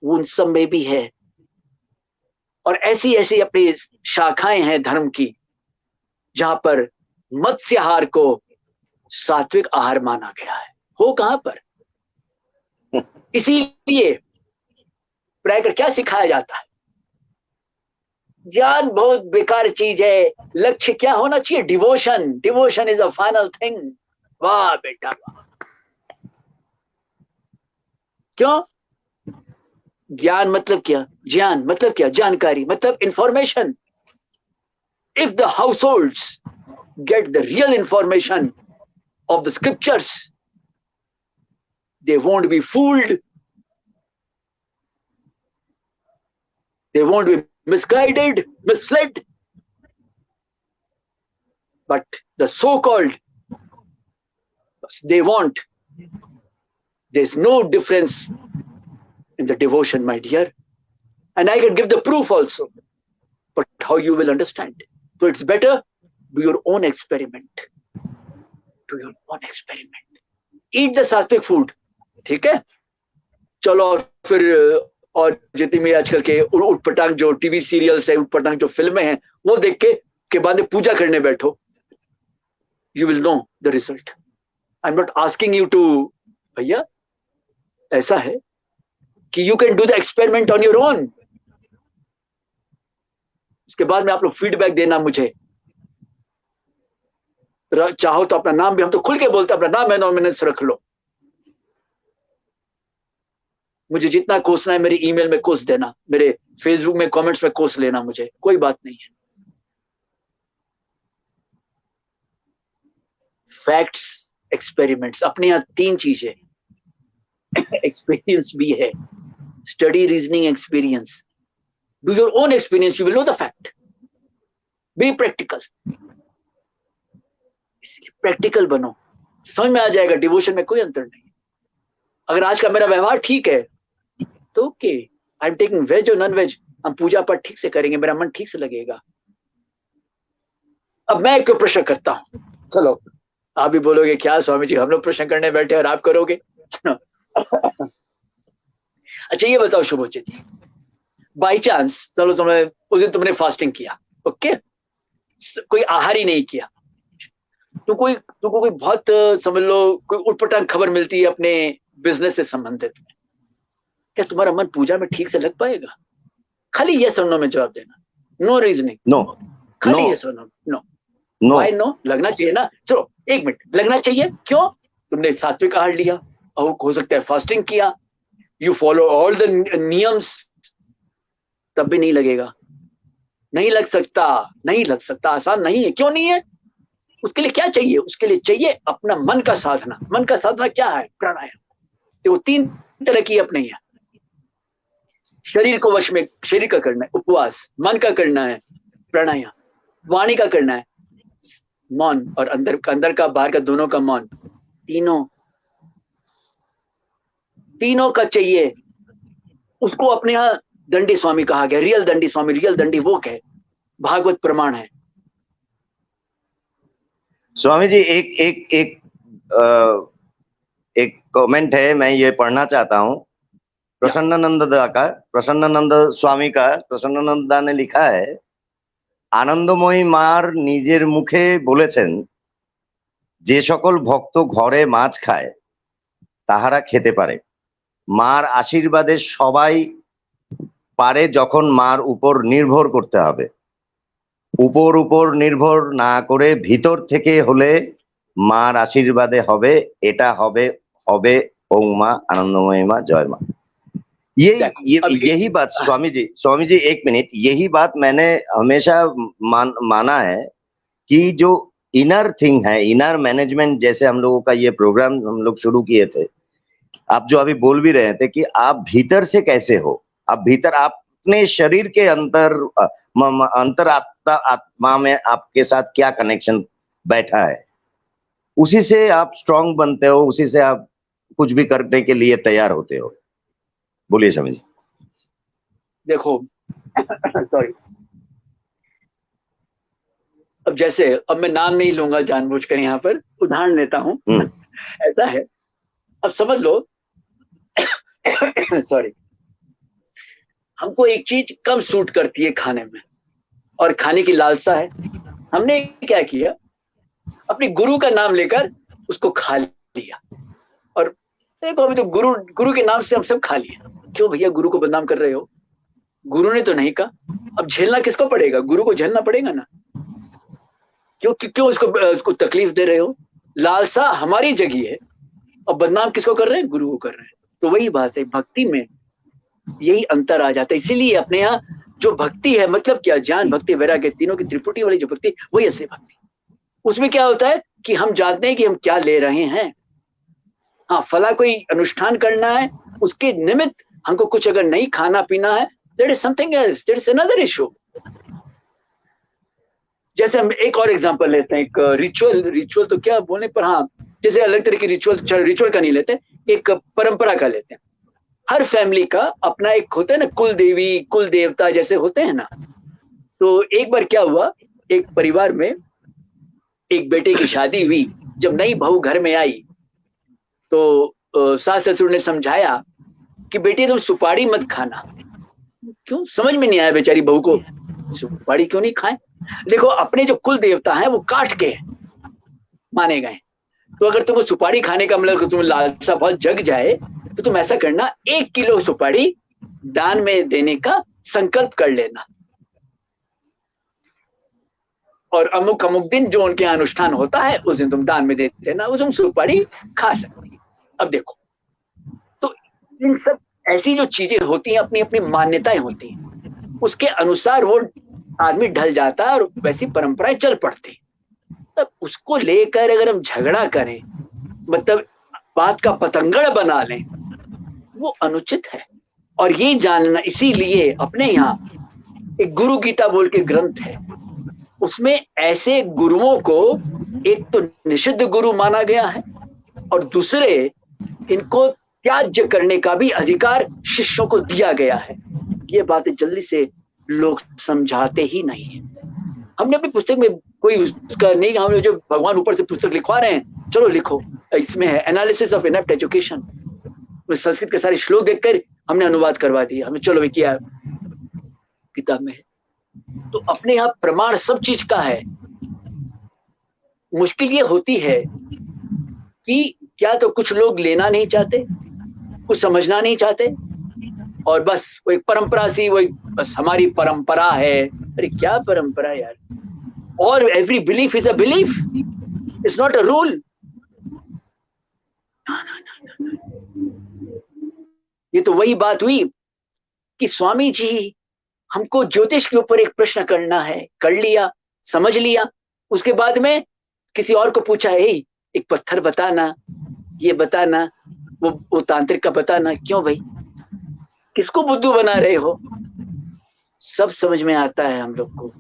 उन सब में भी है. और ऐसी ऐसी अपनी शाखाएं हैं धर्म की, जहां पर मत्स्याहार को सात्विक आहार माना गया है. हो कहां पर? इसीलिए प्रायकर क्या सिखाया जाता है, ज्ञान बहुत बेकार चीज है, लक्ष्य क्या होना चाहिए, devotion. Devotion is a final thing. वाह बेटा वाह. क्यों? ज्ञान मतलब क्या, ज्ञान मतलब क्या, जानकारी मतलब information. If the households get the real information of the scriptures, they won't be fooled, they won't be misguided, misled. But the so-called, they want, there's no difference in the devotion, my dear, and I can give the proof also, but how you will understand. So it's better, do your own experiment. Do your own experiment. Eat the sattvic food. ठीक है? चलो और फिर और जितनी भी आजकल के उटपटांग जो टीवी सीरियल्स है, उटपटांग जो फिल्में हैं, वो देख के बाद में पूजा करने बैठो. You will know the result. I'm not asking you to, भैया ऐसा है कि you can do the experiment on your own. उसके बाद में आप लोग फीडबैक देना मुझे. चाहो तो अपना नाम भी, हम तो खुल के बोलते अपना नाम एनोनिमस रख लो. मुझे जितना कोसना है मेरे ईमेल में कोस देना, मेरे फेसबुक में कमेंट्स में कोस लेना, मुझे कोई बात नहीं है. Facts, experiments. अपने यहाँ 3 चीजें, एक्सपीरियंस भी है, study, reasoning, experience. Do your own experience, you will know the fact. Be practical, इसलिए प्रैक्टिकल बनो, समझ में आ जाएगा। डिवोशन में कोई अंतर नहीं। अगर आज का मेरा व्यवहार ठीक है तो okay, I am taking veg और नॉन वेज, हम पूजा पाठ ठीक से करेंगे, मेरा मन ठीक से लगेगा। अब मैं एक प्रश्न करता हूं, चलो आप भी बोलोगे क्या स्वामी जी हम लोग प्रश्न करने बैठे और आप करोगे। अच्छा ये बताओ शुभोचित, बाई चांस चलो तुमने उस दिन तुमने फास्टिंग किया, ओके, कोई आहार ही नहीं किया, तुमको कोई बहुत समझ लो कोई उटपटांग खबर मिलती है अपने बिजनेस से संबंधित में, क्या तुम्हारा मन पूजा में ठीक से लग पाएगा? खाली यस और नो में जवाब देना, नो रीजनिंग, नो, खाली नो, यस और no. No, no, why no? लगना चाहिए ना। चलो 1 मिनट, लगना चाहिए क्यों? तुमने सात्विक आहार लिया और हो सकता है फास्टिंग किया, यू फॉलो ऑल द नियम्स, तब भी नहीं लगेगा। नहीं लग सकता, नहीं लग सकता, आसान नहीं है। क्यों नहीं है? उसके लिए क्या चाहिए? उसके लिए चाहिए अपना मन का साधना। मन का साधना क्या है? प्राणायाम। तो 3 तरह की अपने यहाँ, शरीर को वश में, शरीर का करना है उपवास, मन का करना है प्राणायाम, वाणी का करना है मौन, और अंदर का बाहर का दोनों का मौन। तीनों का चाहिए। उसको अपने यहाँ दंडी स्वामी कहा गया, रियल दंडी स्वामी, रियल दंडी वो कहे, भागवत प्रमाण है। स्वामी जी एक कमेंट है, मैं ये पढ़ना चाहता हूँ। प्रसन्नानंद स्वामी का, प्रसन्नानंदा ने लिखा है, আনন্দময়ী মার নিজের মুখে বলেছেন, যে সকল ভক্ত ঘরে মাছ খায় তাহারা খেতে পারে, মার আশীর্বাদে সবাই পারে, যখন মার উপর নির্ভর করতে হবে, উপর নির্ভর না করে ভিতর থেকে হলে মার আশীর্বাদে হবে, এটা হবে হবে ওং মা, আনন্দময়ী মা, জয় মা। यही बात स्वामी जी 1 मिनट, यही बात मैंने हमेशा माना है कि जो इनर थिंग है, इनर मैनेजमेंट, जैसे हम लोगों का ये प्रोग्राम हम लोग शुरू किए थे, आप जो अभी बोल भी रहे थे कि आप भीतर से कैसे हो, आप भीतर, अपने शरीर के अंतर आत्मा में आपके साथ क्या कनेक्शन बैठा है, उसी से आप स्ट्रांग बनते हो, उसी से आप कुछ भी करने के लिए तैयार होते हो। बोलिए स्वामी जी। देखो सॉरी, अब जैसे, अब मैं नाम नहीं लूंगा जानबूझकर, यहाँ पर उदाहरण लेता हूं। ऐसा है, अब समझ लो सॉरी, हमको एक चीज कम सूट करती है खाने में और खाने की लालसा है। हमने क्या किया, अपने गुरु का नाम लेकर उसको खा लिया, और देखो अभी तो गुरु के नाम से हम सब खा लिया। क्यों भैया गुरु को बदनाम कर रहे हो? गुरु ने तो नहीं कहा, अब झेलना किसको पड़ेगा? गुरु को झेलना पड़ेगा ना। क्यों उसको तकलीफ दे रहे हो? लालसा हमारी जगी है और बदनाम किसको कर रहे हैं? गुरु को कर रहे हैं। तो वही बात है, भक्ति में यही अंतर आ जाता है। इसीलिए अपने यहाँ जो भक्ति है, मतलब क्या, ज्ञान भक्ति वैराग्य तीनों की त्रिपुटी वाली जो भक्ति, वही असली भक्ति। उसमें क्या होता है कि हम जानते हैं कि हम क्या ले रहे हैं। हाँ, फला कोई अनुष्ठान करना है, उसके निमित्त हमको कुछ अगर नहीं खाना पीना है, that is something else, that is another issue. जैसे हम एक और एग्जांपल लेते हैं, एक रिचुअल तो क्या बोलने पर, हाँ, जैसे अलग तरह की रिचुअल का नहीं लेते, एक परंपरा का लेते हैं। हर फैमिली का अपना एक होता है ना, कुल देवी कुल देवता जैसे होते हैं ना। तो एक बार क्या हुआ, एक परिवार में एक बेटे की शादी हुई। जब नई बहू घर में आई तो सास ससुर ने समझाया कि बेटी तुम सुपारी मत खाना। क्यों? समझ में नहीं आया बेचारी बहू को, सुपारी क्यों नहीं खाएं? देखो, अपने जो कुल देवता हैं वो काट के माने गए, तो अगर तुमको सुपारी खाने का मतलब तुम लालसा बहुत जग जाए, तो तुम ऐसा करना, 1 किलो सुपारी दान में देने का संकल्प कर लेना, और अमुक अमुक दिन जो उनके अनुष्ठान होता है उस दिन तुम दान में दे देना, वो तुम सुपारी खा सकती। अब देखो, तो इन सब ऐसी जो चीजें होती हैं, अपनी अपनी मान्यताएं होती हैं, उसके अनुसार वो आदमी ढल जाता है और वैसी परंपराएं चल पड़ती। तब उसको लेकर अगर हम झगड़ा करें, मतलब बात का पतंगड़ बना लें, वो अनुचित है। और ये जानना, इसीलिए अपने यहाँ एक गुरु गीता बोल के ग्रंथ है, उसमें ऐसे गुरुओं को एक तो निषिद्ध गुरु माना गया है, और दूसरे इनको त्याज्य करने का भी अधिकार शिष्यों को दिया गया है। ये बातें जल्दी से लोग समझाते ही नहीं है। हमने अपनी पुस्तक में कोई उसका नहीं, हमने जो भगवान ऊपर से पुस्तक लिखवा रहे हैं, चलो लिखो, इसमें है analysis of inept education, Sanskrit के सारे श्लोक देखकर हमने अनुवाद करवा दिया, हमने चलो किया, किताब में है। तो अपने यहाँ प्रमाण सब चीज का है। मुश्किल ये होती है कि क्या तो कुछ लोग लेना नहीं चाहते, कुछ समझना नहीं चाहते, और बस वो एक परंपरा सी, वही बस हमारी परंपरा है। अरे क्या परंपरा यार, और every belief is a belief, it's not a rule. ये तो वही बात हुई कि स्वामी जी हमको ज्योतिष के ऊपर एक प्रश्न करना है, कर लिया, समझ लिया, उसके बाद में किसी और को पूछा, एक पत्थर बताना, ये बताना, वो तांत्रिक का बताना, क्यों भाई, किसको बुद्धू बना रहे हो? सब समझ में आता है हम लोग को।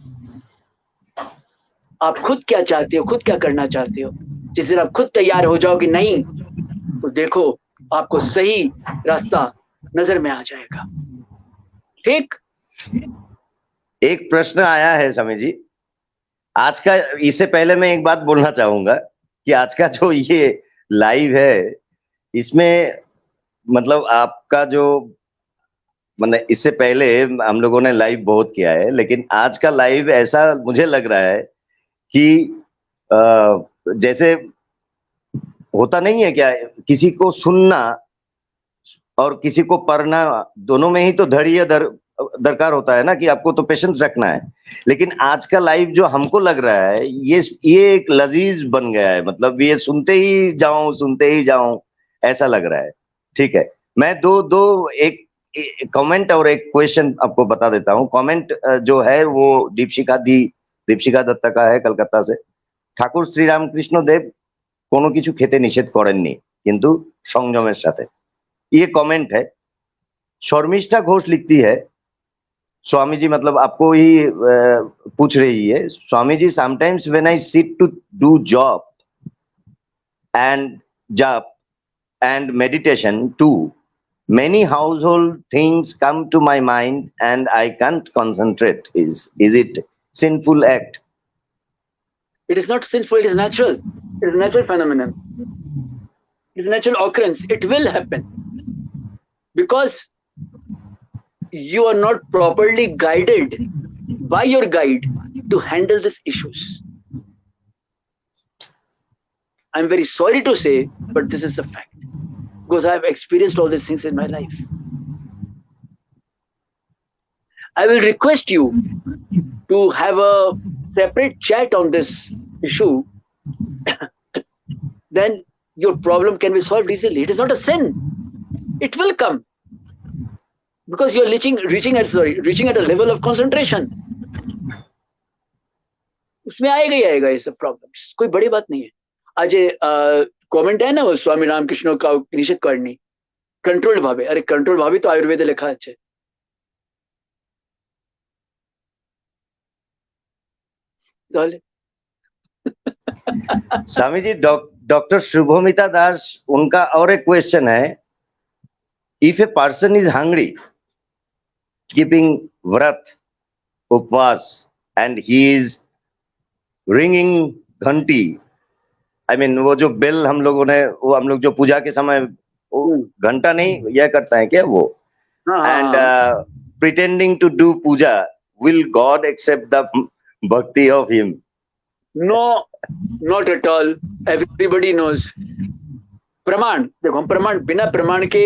आप खुद क्या चाहते हो, खुद क्या करना चाहते हो, जिस दिन आप खुद तैयार हो जाओगे नहीं, तो देखो आपको सही रास्ता नजर में आ जाएगा। ठीक। एक प्रश्न आया है स्वामी जी आज का, इससे पहले मैं एक बात बोलना चाहूंगा कि आज का जो ये लाइव है, इसमें मतलब आपका जो, मतलब इससे पहले हम लोगों ने लाइव बहुत किया है, लेकिन आज का लाइव ऐसा मुझे लग रहा है कि जैसे होता नहीं है क्या, किसी को सुनना और किसी को पढ़ना, दोनों में ही तो धैर्य दरकार होता है ना, कि आपको तो पेशेंस रखना है। लेकिन आज का लाइव जो हमको लग रहा है, ये एक लजीज बन गया है, मतलब ये सुनते ही जाऊं ऐसा लग रहा है। ठीक है, मैं एक कमेंट और एक क्वेश्चन आपको बता देता हूं। कमेंट जो है वो दीपशिका दत्ता का है, कलकत्ता से। ठाकुर श्री रामकृष्ण देव कोनो किछु खेते निषेध करेनনি, किंतु संयमेर साथे, ये कमेंट है। शर्मिष्ठा घोष लिखती है, स्वामी जी मतलब आपको ही पूछ रही है, Swami ji sometimes when I sit to do job and meditation too, many household things come to my mind and I can't concentrate. Is it sinful act? It is not sinful, it is natural. It is a natural phenomenon. It is a natural occurrence. It will happen because you are not properly guided by your guide to handle these issues. I'm very sorry to say, but this is the fact, because I have experienced all these things in my life. I will request you to have a separate chat on this issue. Then your problem can be solved easily. It is not a sin. It will come because you are reaching at a level of concentration. उसमें आएगा ही आएगा ये सब problems, कोई बड़ी बात नहीं है। आज कमेंट है ना वो स्वामी रामकृष्ण का निषेध करनी, कंट्रोल भावे। अरे कंट्रोल भावे तो आयुर्वेद लिखा है। स्वामी जी, डॉक्टर शुभमिता दास, उनका और एक क्वेश्चन है, if a person is hungry keeping व्रत उपवास एंड ही इज रिंगिंग घंटी, आई मीन वो जो बेल हम लोग जो पूजा के समय घंटा नहीं यह करता है क्या वो, and pretending to do puja, will God accept the bhakti of him? No, not at all. Everybody knows. प्रमाण देखो, हम प्रमाण, बिना प्रमाण के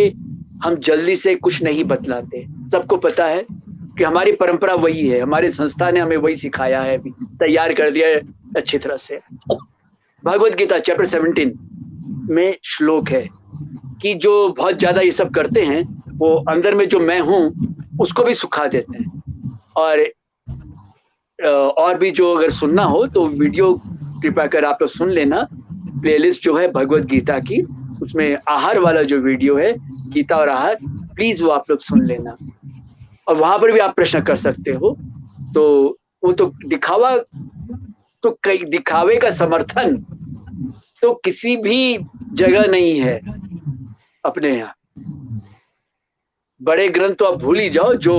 हम जल्दी से कुछ नहीं बतलाते। सबको पता है कि हमारी परंपरा वही है, हमारी संस्था ने हमें वही सिखाया है, अभी तैयार कर दिया है अच्छी तरह से। भगवत गीता चैप्टर 17 में श्लोक है कि जो बहुत ज्यादा ये सब करते हैं वो अंदर में जो मैं हूं उसको भी सुखा देते हैं। और भी जो अगर सुनना हो तो वीडियो कृपया कर आप लोग सुन लेना, प्लेलिस्ट जो है भगवत गीता की, उसमें आहार वाला जो वीडियो है, गीता और आहार, प्लीज वो आप लोग सुन लेना। और वहां पर भी आप प्रश्न कर सकते हो। तो वो तो दिखावा, तो कई दिखावे का समर्थन तो किसी भी जगह नहीं है अपने यहाँ। बड़े ग्रंथ तो आप भूल ही जाओ, जो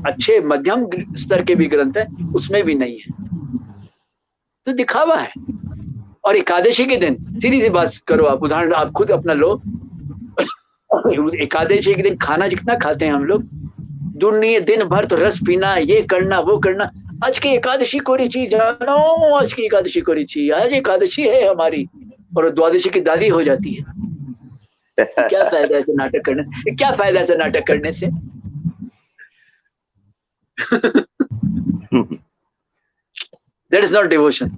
अच्छे मध्यम स्तर के भी ग्रंथ है उसमें भी नहीं है, तो दिखावा है। और एकादशी के दिन सीधी सी बात करो, आप उदाहरण आप खुद अपना लो। एकादशी के दिन खाना जितना खाते हैं हम लोग, दुनिया दिन भर तो रस पीना, ये करना वो करना। आज की एकादशी कोरी चीज जानो, आज की एकादशी कोरी चीज, आज एकादशी है हमारी, और द्वादशी की दादी हो जाती है। क्या फायदा ऐसे नाटक करने, क्या फायदा ऐसे नाटक करने से? That is not devotion.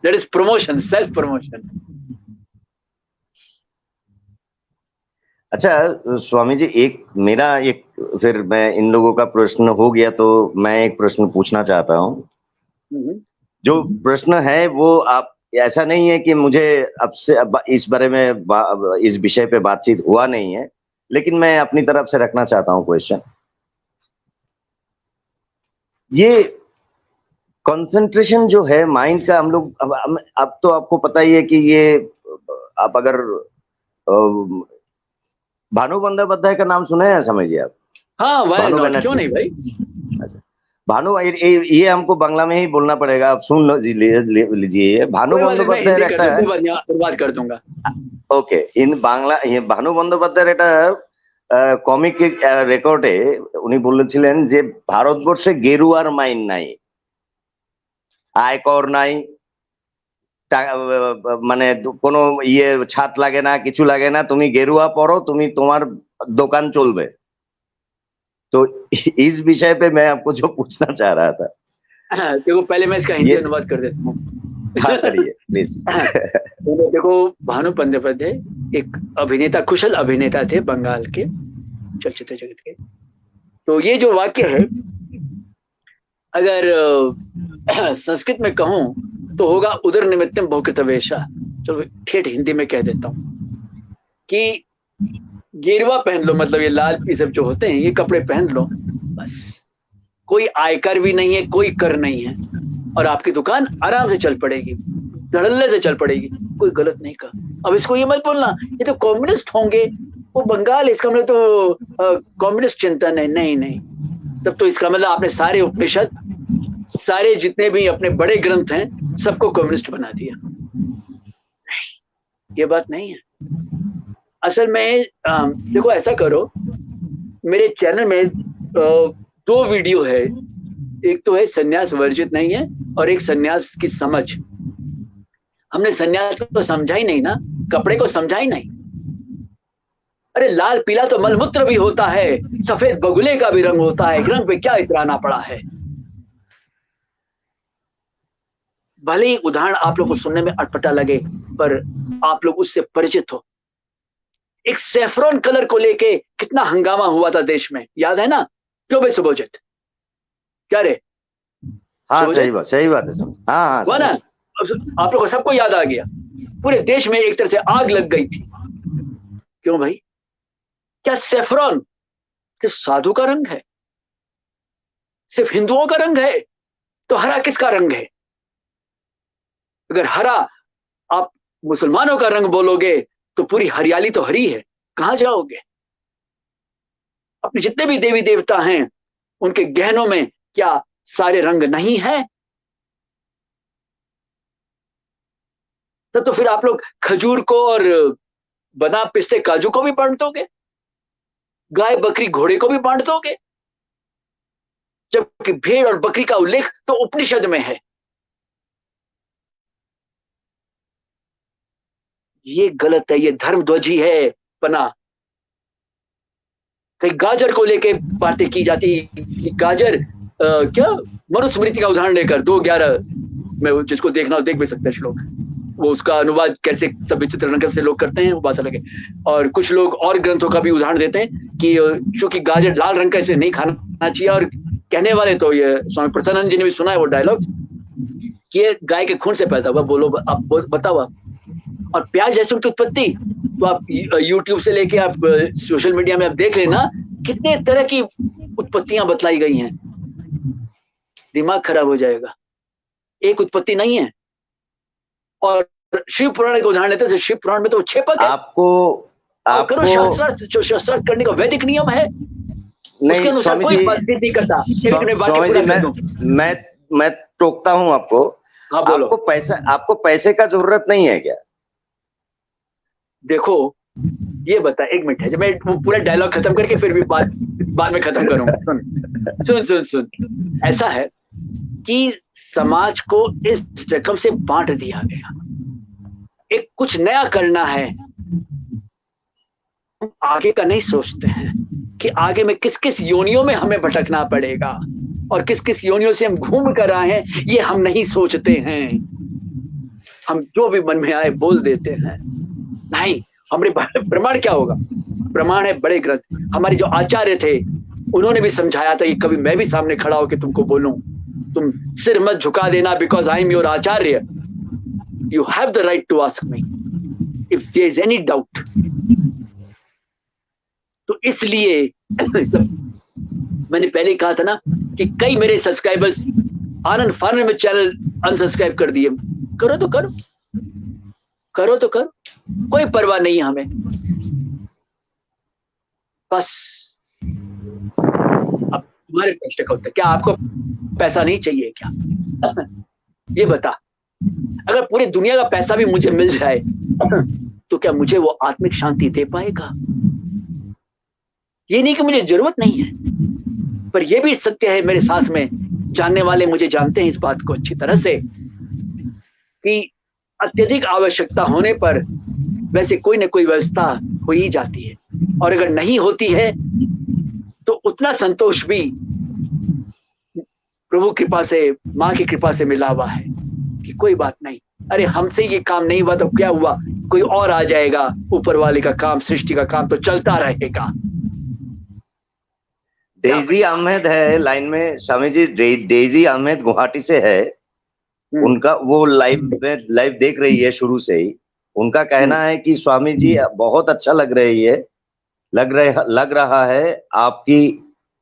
That is promotion, self promotion. अच्छा स्वामी जी, फिर मैं इन लोगों का प्रश्न हो गया तो मैं एक प्रश्न पूछना चाहता हूँ। जो प्रश्न है वो आप, ऐसा नहीं है कि मुझे अब इस बारे में इस विषय पे बातचीत हुआ नहीं है, लेकिन मैं अपनी तरफ से रखना चाहता हूँ क्वेश्चन। ये कंसंट्रेशन जो है माइंड का, हम लोग अब तो आपको पता ही है कि ये, आप अगर भानु बंदोपाध्याय का नाम सुने हैं समझिए आप? हाँ, भानु क्यों बनर्जी नहीं भाई। अच्छा, भानु, ये हमको बांग्ला में ही बोलना पड़ेगा, आप सुन लीजिए। भानु बंदोपाध्याय একটা बात कर दूंगा। ओके, इन বাংলা ভানু বন্দ্যোপাধ্যায়ের একটা কমিক রেকর্ডে উনি বলেছিলেন যে ভারতবর্ষে গেরুয়ার মাইন নাই, আয়কর নাই, মানে কোনো ছাত লাগে না, কিছু লাগে না, তুমি গেরুয়া পরো, তুমি তোমার দোকান চলবে। तो इस विषय पे मैं आपको जो पूछना चाह रहा था, देखो पहले मैं इसका हिंदी अनुवाद कर देता हूँ। हाँ करिए प्लीज। देखो, भानु बंदोपाध्याय एक अभिनेता, कुशल अभिनेता थे बंगाल के चलचित्र जगत के। तो ये जो वाक्य है, अगर संस्कृत में कहूं तो होगा उदर निमित्तम बहुकृतवेशा। चलो ठेठ हिंदी में कह देता हूं कि गेरुआ पहन लो, मतलब ये लाल ये सब जो होते हैं, ये कपड़े पहन लो, बस कोई आयकर भी नहीं है, कोई कर नहीं है, और आपकी दुकान आराम से चल पड़ेगी, धड़ल्ले से चल पड़ेगी। कोई गलत नहीं कहा। अब इसको ये मत बोलना ये तो कम्युनिस्ट होंगे, वो बंगाल, इसका मतलब तो कम्युनिस्ट चिंतन है। नहीं नहीं, तब तो इसका मतलब आपने सारे उपनिषद, सारे जितने भी अपने बड़े ग्रंथ हैं, सबको कम्युनिस्ट बना दिया। नहीं, ये बात नहीं है। असल में देखो, ऐसा करो, मेरे चैनल में 2 वीडियो है। एक तो है सन्यास वर्जित नहीं है, और एक सन्यास की समझ। हमने सन्यास को समझा ही नहीं ना, कपड़े को समझा ही नहीं। अरे लाल पीला तो मलमूत्र भी होता है, सफेद बगुले का भी रंग होता है, रंग पे क्या इतराना पड़ा है। भले ही उदाहरण आप लोग को सुनने में अटपटा लगे, पर आप लोग उससे परिचित हो। एक सैफरॉन कलर को लेके कितना हंगामा हुआ था देश में, याद है ना? क्यों भाई सुभोजित, क्या रे? हाँ सही बात है। हाँ हुआ ना? आप लोग को सबको याद आ गया। पूरे देश में एक तरह से आग लग गई थी। क्यों भाई? क्या सैफरॉन किस साधु का रंग है? सिर्फ हिंदुओं का रंग है? तो हरा किसका रंग है? अगर हरा आप मुसलमानों का रंग बोलोगे तो पूरी हरियाली तो हरी है, कहां जाओगे? अपने जितने भी देवी देवता हैं, उनके गहनों में क्या सारे रंग नहीं है? तब तो फिर आप लोग खजूर को और बादाम पिस्ते काजू को भी बांट दोगे, गाय बकरी घोड़े को भी बांट दोगे, जबकि भेड़ और बकरी का उल्लेख तो उपनिषद में है। ये गलत है, ये धर्मध्वजी है पना। कहीं गाजर को लेके बातें की जाती, गाजर क्या मनुस्मृति का उदाहरण लेकर 2:11 में, जिसको देखना हो देख भी सकते हैं श्लोक, वो उसका अनुवाद कैसे सब विचित्र रंग से लोग करते हैं वो बात अलग है। और कुछ लोग और ग्रंथों का भी उदाहरण देते हैं कि चूंकि गाजर लाल रंग का इसे नहीं खाना चाहिए, और कहने वाले तो ये स्वामी प्रथानंद जी ने भी सुना है वो डायलॉग कि ये गाय के खून से पैदा हुआ, बोलो आप बताओ आप। और प्याज लहसुन की उत्पत्ति तो आप यूट्यूब से लेके आप सोशल मीडिया में आप देख लेना, कितने तरह की उत्पत्तियां बतलाई गई हैं, दिमाग खराब हो जाएगा। एक उत्पत्ति नहीं है। और शिव पुराण का उदाहरण लेते हैं, शिव पुराण में तो छेपक है। आपको करो शास्त्रार्थ, जो शास्त्रार्थ करने का वैदिक नियम है, उसके अनुसार कोई बातचीत नहीं करता। स्वामी जी, मैं टोकता हूं आपको। हाँ, बोलो। आपको पैसे का जरूरत नहीं है क्या? देखो ये बता, एक मिनट है, जब मैं पूरा डायलॉग खत्म करके फिर भी बाद में खत्म करूंगा। सुन, ऐसा है कि समाज को इस रकम से बांट दिया गया। एक कुछ नया करना है, आगे का नहीं सोचते हैं कि आगे में किस किस योनियों में हमें भटकना पड़ेगा और किस किस योनियों से हम घूम कर आए हैं, ये हम नहीं सोचते हैं। हम जो भी मन में आए बोल देते हैं। नहीं, हमारे प्रमाण क्या होगा? प्रमाण है बड़े ग्रंथ। हमारे जो आचार्य थे उन्होंने भी समझाया था कि कभी मैं भी सामने खड़ा होकर तुमको बोलूं, तुम सिर मत झुका देना, because I am your acharya. You have the right to ask me if there is any doubt. तो इसलिए मैंने पहले ही कहा था ना कि कई मेरे सब्सक्राइबर्स आनंद फानन में चैनल अनसब्सक्राइब कर दिए। करो तो करो, करो तो करो, कोई परवाह नहीं है हमें। बस अब तुम्हारे प्रश्न का उत्तर, क्या आपको पैसा नहीं चाहिए क्या? ये बता, अगर पूरी दुनिया का पैसा भी मुझे मिल जाए तो क्या मुझे वो आत्मिक शांति दे पाएगा? ये नहीं कि मुझे जरूरत नहीं है, पर यह भी सत्य है, मेरे साथ में जानने वाले मुझे जानते हैं इस बात को अच्छी तरह से, कि अत्यधिक आवश्यकता होने पर वैसे कोई न कोई व्यवस्था हो ही जाती है, और अगर नहीं होती है तो उतना संतोष भी प्रभु कृपा से, माँ की कृपा से मिला हुआ है कि कोई बात नहीं, अरे हमसे ये काम नहीं हुआ तो क्या हुआ, कोई और आ जाएगा, ऊपर वाले का काम, सृष्टि का काम तो चलता रहेगा। डेजी अहमद है लाइन में, स्वामी जी। डेजी अहमद गुवाहाटी से है, उनका वो लाइव देख रही है शुरू से ही। उनका कहना है कि स्वामी जी बहुत अच्छा लग रहा है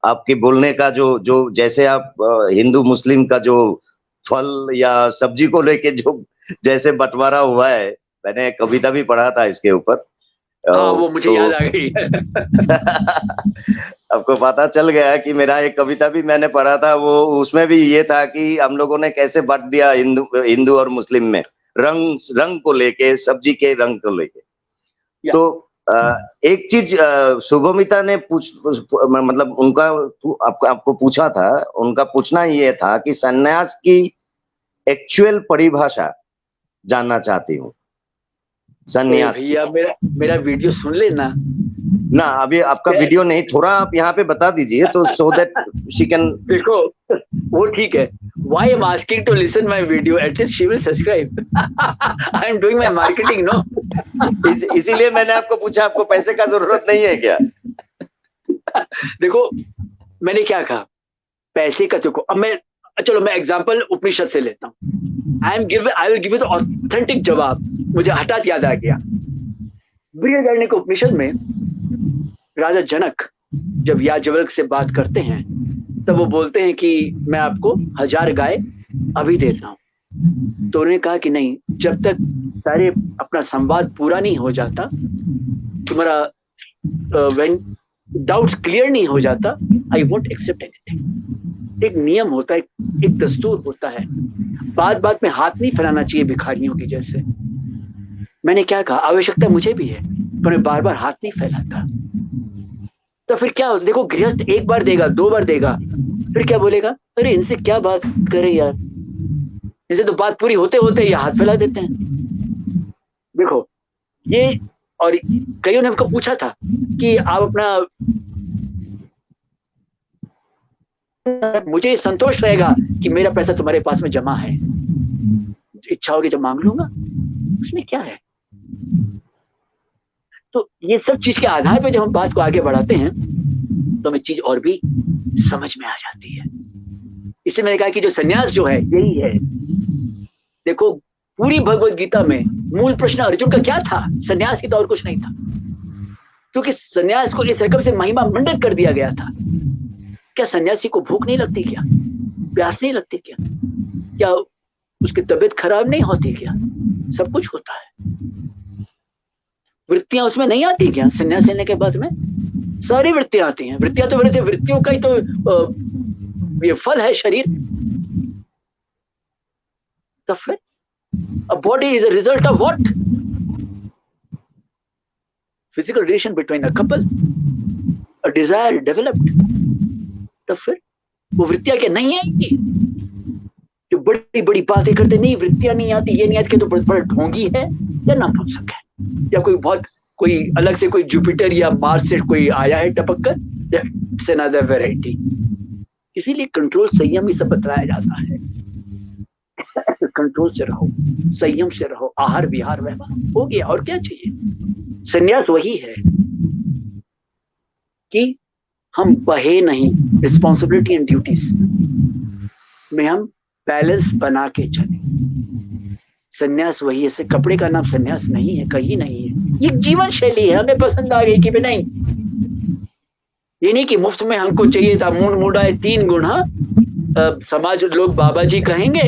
आपकी बोलने का, जो जैसे आप हिंदू मुस्लिम का जो फल या सब्जी को लेके जो जैसे बंटवारा हुआ है, मैंने कविता भी पढ़ा था इसके ऊपर। वो मुझे याद आ गई। आपको पता चल गया कि मेरा एक कविता भी मैंने पढ़ा था, वो उसमें भी ये था कि हम लोगों ने कैसे बांट दिया हिंदू और मुस्लिम में, रंग को लेके, सब्जी के रंग को लेके। तो एक चीज शुभमिता ने मतलब उनका आपको पूछा था, उनका पूछना ये था कि सन्यास की एक्चुअल परिभाषा जानना चाहती हूँ। सन्यास भैया मेरा वीडियो सुन लेना ना, अभी आपका वीडियो नहीं, थोड़ा आप यहाँ पे बता दीजिए तो सो दैट शी कैन। देखो वो ठीक है, why I'm asking to listen my video, at least she will subscribe. I am doing my marketing, no? इसीलिए मैंने आपको पूछा, आपको पैसे का जरूरत नहीं है क्या? देखो मैंने क्या कहा, पैसे का देखो, अब चलो मैं एग्जांपल उपनिषद से लेता हूँ। I will give you the authentic जवाब। मुझे हठात याद आ गया, बृहदारण्यक उपनिषद में राजा जनक जब याज्ञवल्क्य से बात करते हैं तब वो बोलते हैं कि मैं आपको 1000 गाय अभी देता हूं। तो उन्होंने कहा कि नहीं, जब तक सारे अपना संवाद पूरा नहीं हो जाता, तुम्हारा डाउट्स क्लियर नहीं हो जाता, आई वोंट एक्सेप्ट एनीथिंग। एक नियम होता है, एक दस्तूर होता है, बात में हाथ नहीं फैलाना चाहिए भिखारियों की जैसे। मैंने क्या कहा, आवश्यकता मुझे भी है पर मैं बार बार हाथ नहीं फैलाता। तो फिर क्या होता, देखो गृहस्थ एक बार देगा, 2 बार देगा, फिर क्या बोलेगा, अरे इनसे क्या बात करें यार, इनसे तो बात पूरी होते होते ये हाथ फैला देते हैं। देखो ये, और कईयों ने हमको पूछा था कि आप अपना, मुझे संतोष रहेगा कि मेरा पैसा तुम्हारे पास में जमा है, इच्छा होगी जब मांग लूंगा, उसमें क्या है। तो ये सब चीज के आधार पे जब हम बात को आगे बढ़ाते हैं तो हमें चीज और भी समझ में आ जाती है। इसलिए मैंने कहा कि जो सन्यास जो है यही है देखो पूरी भगवत गीता में मूल प्रश्न अर्जुन का क्या था? सन्यास की तो और कुछ नहीं था, क्योंकि सन्यास को इस रकम से महिमा मंडित कर दिया गया था। क्या सन्यासी को भूख नहीं लगती क्या? प्यास नहीं लगती क्या? क्या उसकी तबीयत खराब नहीं होती क्या? सब कुछ होता है। वृत्तियां उसमें नहीं आती क्या? सन्यास लेने के बाद में सारी वृत्तियां आती हैं। वृत्तियां तो वृत्तियों का ही तो ये फल है शरीर। तो फिर a body is a result of what? Physical relation between a couple, a desire developed. तो फिर वो वृत्तियां क्या नहीं आएंगी? जो बड़ी बड़ी बातें करते, नहीं वृत्तियां नहीं आती, ये नहीं आती, तो बड़ा ढोंगी है या नपुंसक है, या कोई अलग से कोई जुपिटर या मार्स से कोई आया है टपक कर, इट्स अनदर वैरायटी। इसीलिए कंट्रोल संयम ही सब बताया जाता है। कंट्रोल से रहो, संयम से रहो, आहार विहार व्यवहार हो गया, और क्या चाहिए? संन्यास वही है कि हम बहे नहीं, रिस्पॉन्सिबिलिटी एंड ड्यूटीज में हम बैलेंस बना के चले। संन्यास वही है। कपड़े का नाम संन्यास नहीं है, कहीं नहीं है। ये जीवन शैली है, हमें पसंद आ गई कि नहीं, ये नहीं कि मुफ्त में हमको चाहिए था। मूड आए 3 गुण। हाँ, समाज लोग बाबा जी कहेंगे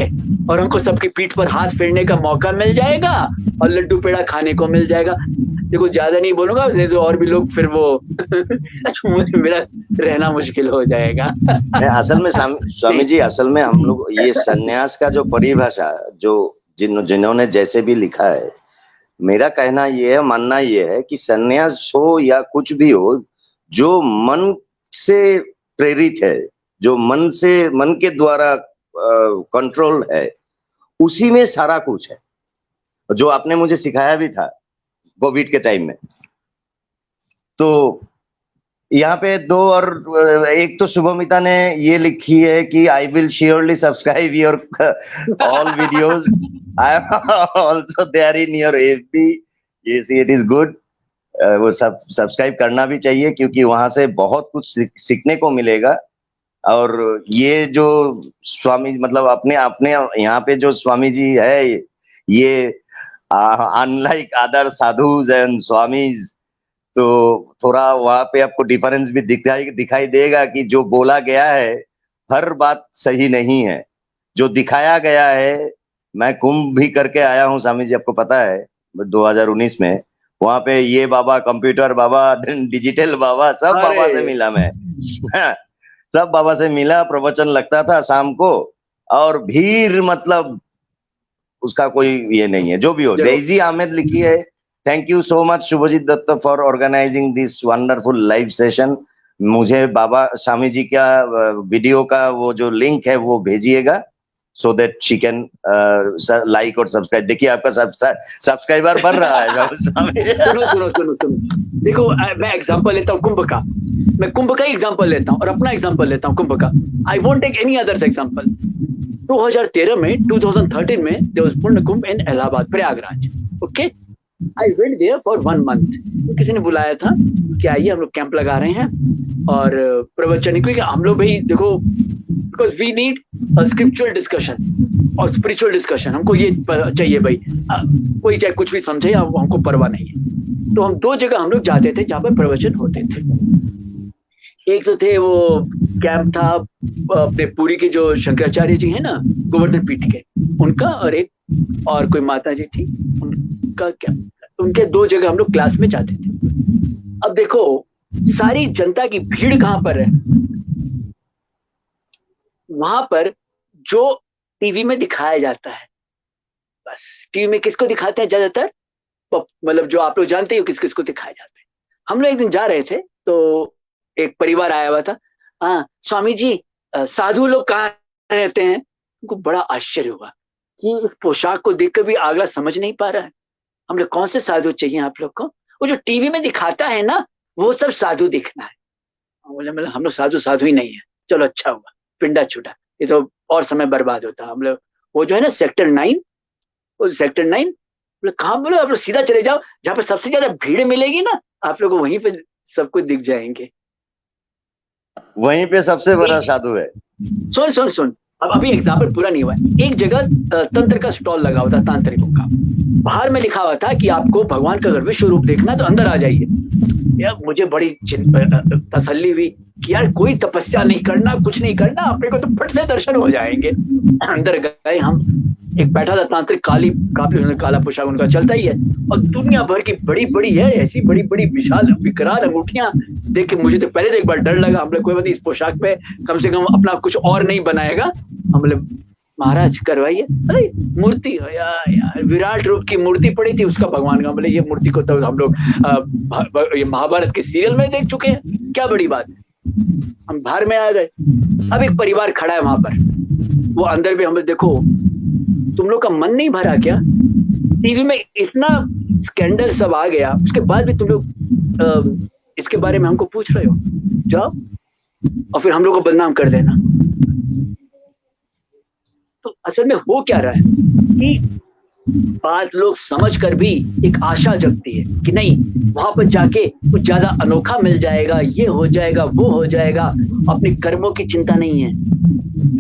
और हमको सबकी पीठ पर हाथ फेरने का मौका मिल जाएगा और लड्डू पेड़ा खाने को मिल जाएगा। देखो ज्यादा नहीं बोलूंगा, तो और भी लोग फिर वो मेरा रहना मुश्किल हो जाएगा। असल में स्वामी जी, असल में हम लोग ये सन्यास का जो परिभाषा जो जिन्होंने जैसे भी लिखा है, मेरा कहना ये है, मानना ये है कि सन्यास हो या कुछ भी हो, जो मन से प्रेरित है, जो मन के द्वारा कंट्रोल है, उसी में सारा कुछ है। जो आपने मुझे सिखाया भी था कोविड के टाइम में। तो यहाँ पे 2 और एक तो शुभमिता ने ये लिखी है कि I will surely subscribe your all videos, I also there in your FB. Yes, it is good. वो सब्सक्राइब करना भी चाहिए, क्योंकि वहां से बहुत कुछ सीखने को मिलेगा। और ये जो स्वामी, मतलब अपने यहाँ पे जो स्वामी जी है, ये unlike other sadhus and Swami's, तो थोड़ा वहां पे आपको डिफरेंस भी दिखाई देगा कि जो बोला गया है हर बात सही नहीं है। जो दिखाया गया है, मैं कुंभ भी करके आया हूँ स्वामी जी, आपको पता है 2019 में। वहां पे ये बाबा, कंप्यूटर बाबा, डिजिटल बाबा, सब बाबा से मिला मैं। सब बाबा से मिला, प्रवचन लगता था शाम को, और भीड़ मतलब उसका कोई ये नहीं है। जो भी हो, डेजी अहमद लिखी है, thank you so much Shubhajit Dutta for organizing this wonderful live session. मुझे बाबा स्वामी जी का वीडियो का वो जो लिंक है वो भेजिएगा, so that she can like और सब्सक्राइब। देखिए आपका सब्सक्राइबर बढ़ रहा है। सुनो, देखो मैं एग्जांपल लेता हूँ कुंभ का। मैं कुंभ का ही एग्जांपल लेता हूँ और अपना एग्जांपल लेता हूँ कुंभ का। I won't take any others example. 2013 में 2013 में there was Purna Kumbh in Allahabad, Prayagraj. Okay, I went there for 1 month. तो किसी ने बुलाया था कि आइए हम लोग कैंप लगा रहे हैं और प्रवचन, क्योंकि हम लोग भाई देखो, because we need scriptural discussion और स्पिरिचुअल डिस्कशन। हमको ये चाहिए भाई, कोई चाहे कुछ भी समझे, हमको परवाह नहीं है। तो हम 2 जगह हम लोग जाते थे जहाँ पर प्रवचन होते थे। एक तो थे वो कैंप था अपने पुरी के जो शंकराचार्य जी है ना, गोवर्धन पीठ के, उनका, और एक और कोई माता जी थी उनका कैंप। उनके 2 जगह हम लोग क्लास में जाते थे। अब देखो सारी जनता की भीड़ कहां पर है? वहां पर जो टीवी में दिखाया जाता है, बस टीवी में किसको दिखाते हैं ज्यादातर, मतलब जो आप लोग जानते हो किस किस को दिखाया जाता है। हम लोग एक दिन जा रहे थे तो एक परिवार आया हुआ था। हाँ स्वामी जी, साधु लोग कहाँ रहते हैं? उनको बड़ा आश्चर्य हुआ कि इस पोशाक को देखकर भी अगला समझ नहीं पा रहा है। हम लोग कौन से साधु चाहिए आप लोग को? वो जो टीवी में दिखाता है ना, वो सब साधु दिखना है। बोले मतलब हम लोग साधु ही नहीं है। चलो अच्छा हुआ, पिंडा छूटा, ये तो और समय बर्बाद होता। हम लोग वो जो है ना सेक्टर 9, वो सेक्टर 9 बोले कहाँ? बोले आप लोग सीधा चले जाओ, जहाँ पर सबसे ज्यादा भीड़ मिलेगी ना, आप लोग को वहीं पे सब कुछ दिख जाएंगे। वहीं पे सबसे बड़ा साधु है। सुन अब अभी एग्जाम्पल पूरा नहीं हुआ है। एक जगह तंत्र का स्टॉल लगा हुआ था, तांत्रिकों का। बाहर में लिखा हुआ था कि आपको भगवान का अगर विश्व रूप देखना तो अंदर आ जाइए। यार मुझे बड़ी तसल्ली हुई कि यार कोई तपस्या नहीं करना, कुछ नहीं करना, अपने को तो फट से दर्शन हो जाएंगे। अंदर गए हम, एक बैठा था तांत्रिक, काफी काला पोशाक उनका चलता ही है, और दुनिया भर की बड़ी बड़ी है ऐसी बड़ी बड़ी विशाल विकराल अंगूठियां देख के मुझे तो पहले तो एक बार डर लगा। हम लोग कोई बात नहीं, इस पोशाक पे कम से कम अपना कुछ और नहीं बनाएगा। हम लोग महाराज करवाइए। अरे मूर्ति यार विराट रूप की मूर्ति पड़ी थी उसका भगवान का। बोले ये मूर्ति को तो हम लोग ये महाभारत के सीरियल में देख चुके हैं, क्या बड़ी बात है। हम बाहर में आ गए। अब एक परिवार खड़ा है वहां पर, वो अंदर भी हम लोग, देखो तुम लोग का मन नहीं भरा क्या? टीवी में इतना स्कैंडल सब आ गया, उसके बाद भी तुम लोग इसके बारे में हमको पूछ रहे हो? जाओ और फिर हम लोग को बदनाम कर देना। तो असल में हो क्या रहा है कि बात लोग समझ कर भी एक आशा जगती है कि नहीं वहां पर जाके कुछ ज्यादा अनोखा मिल जाएगा, ये हो जाएगा, वो हो जाएगा। अपने कर्मों की चिंता नहीं है।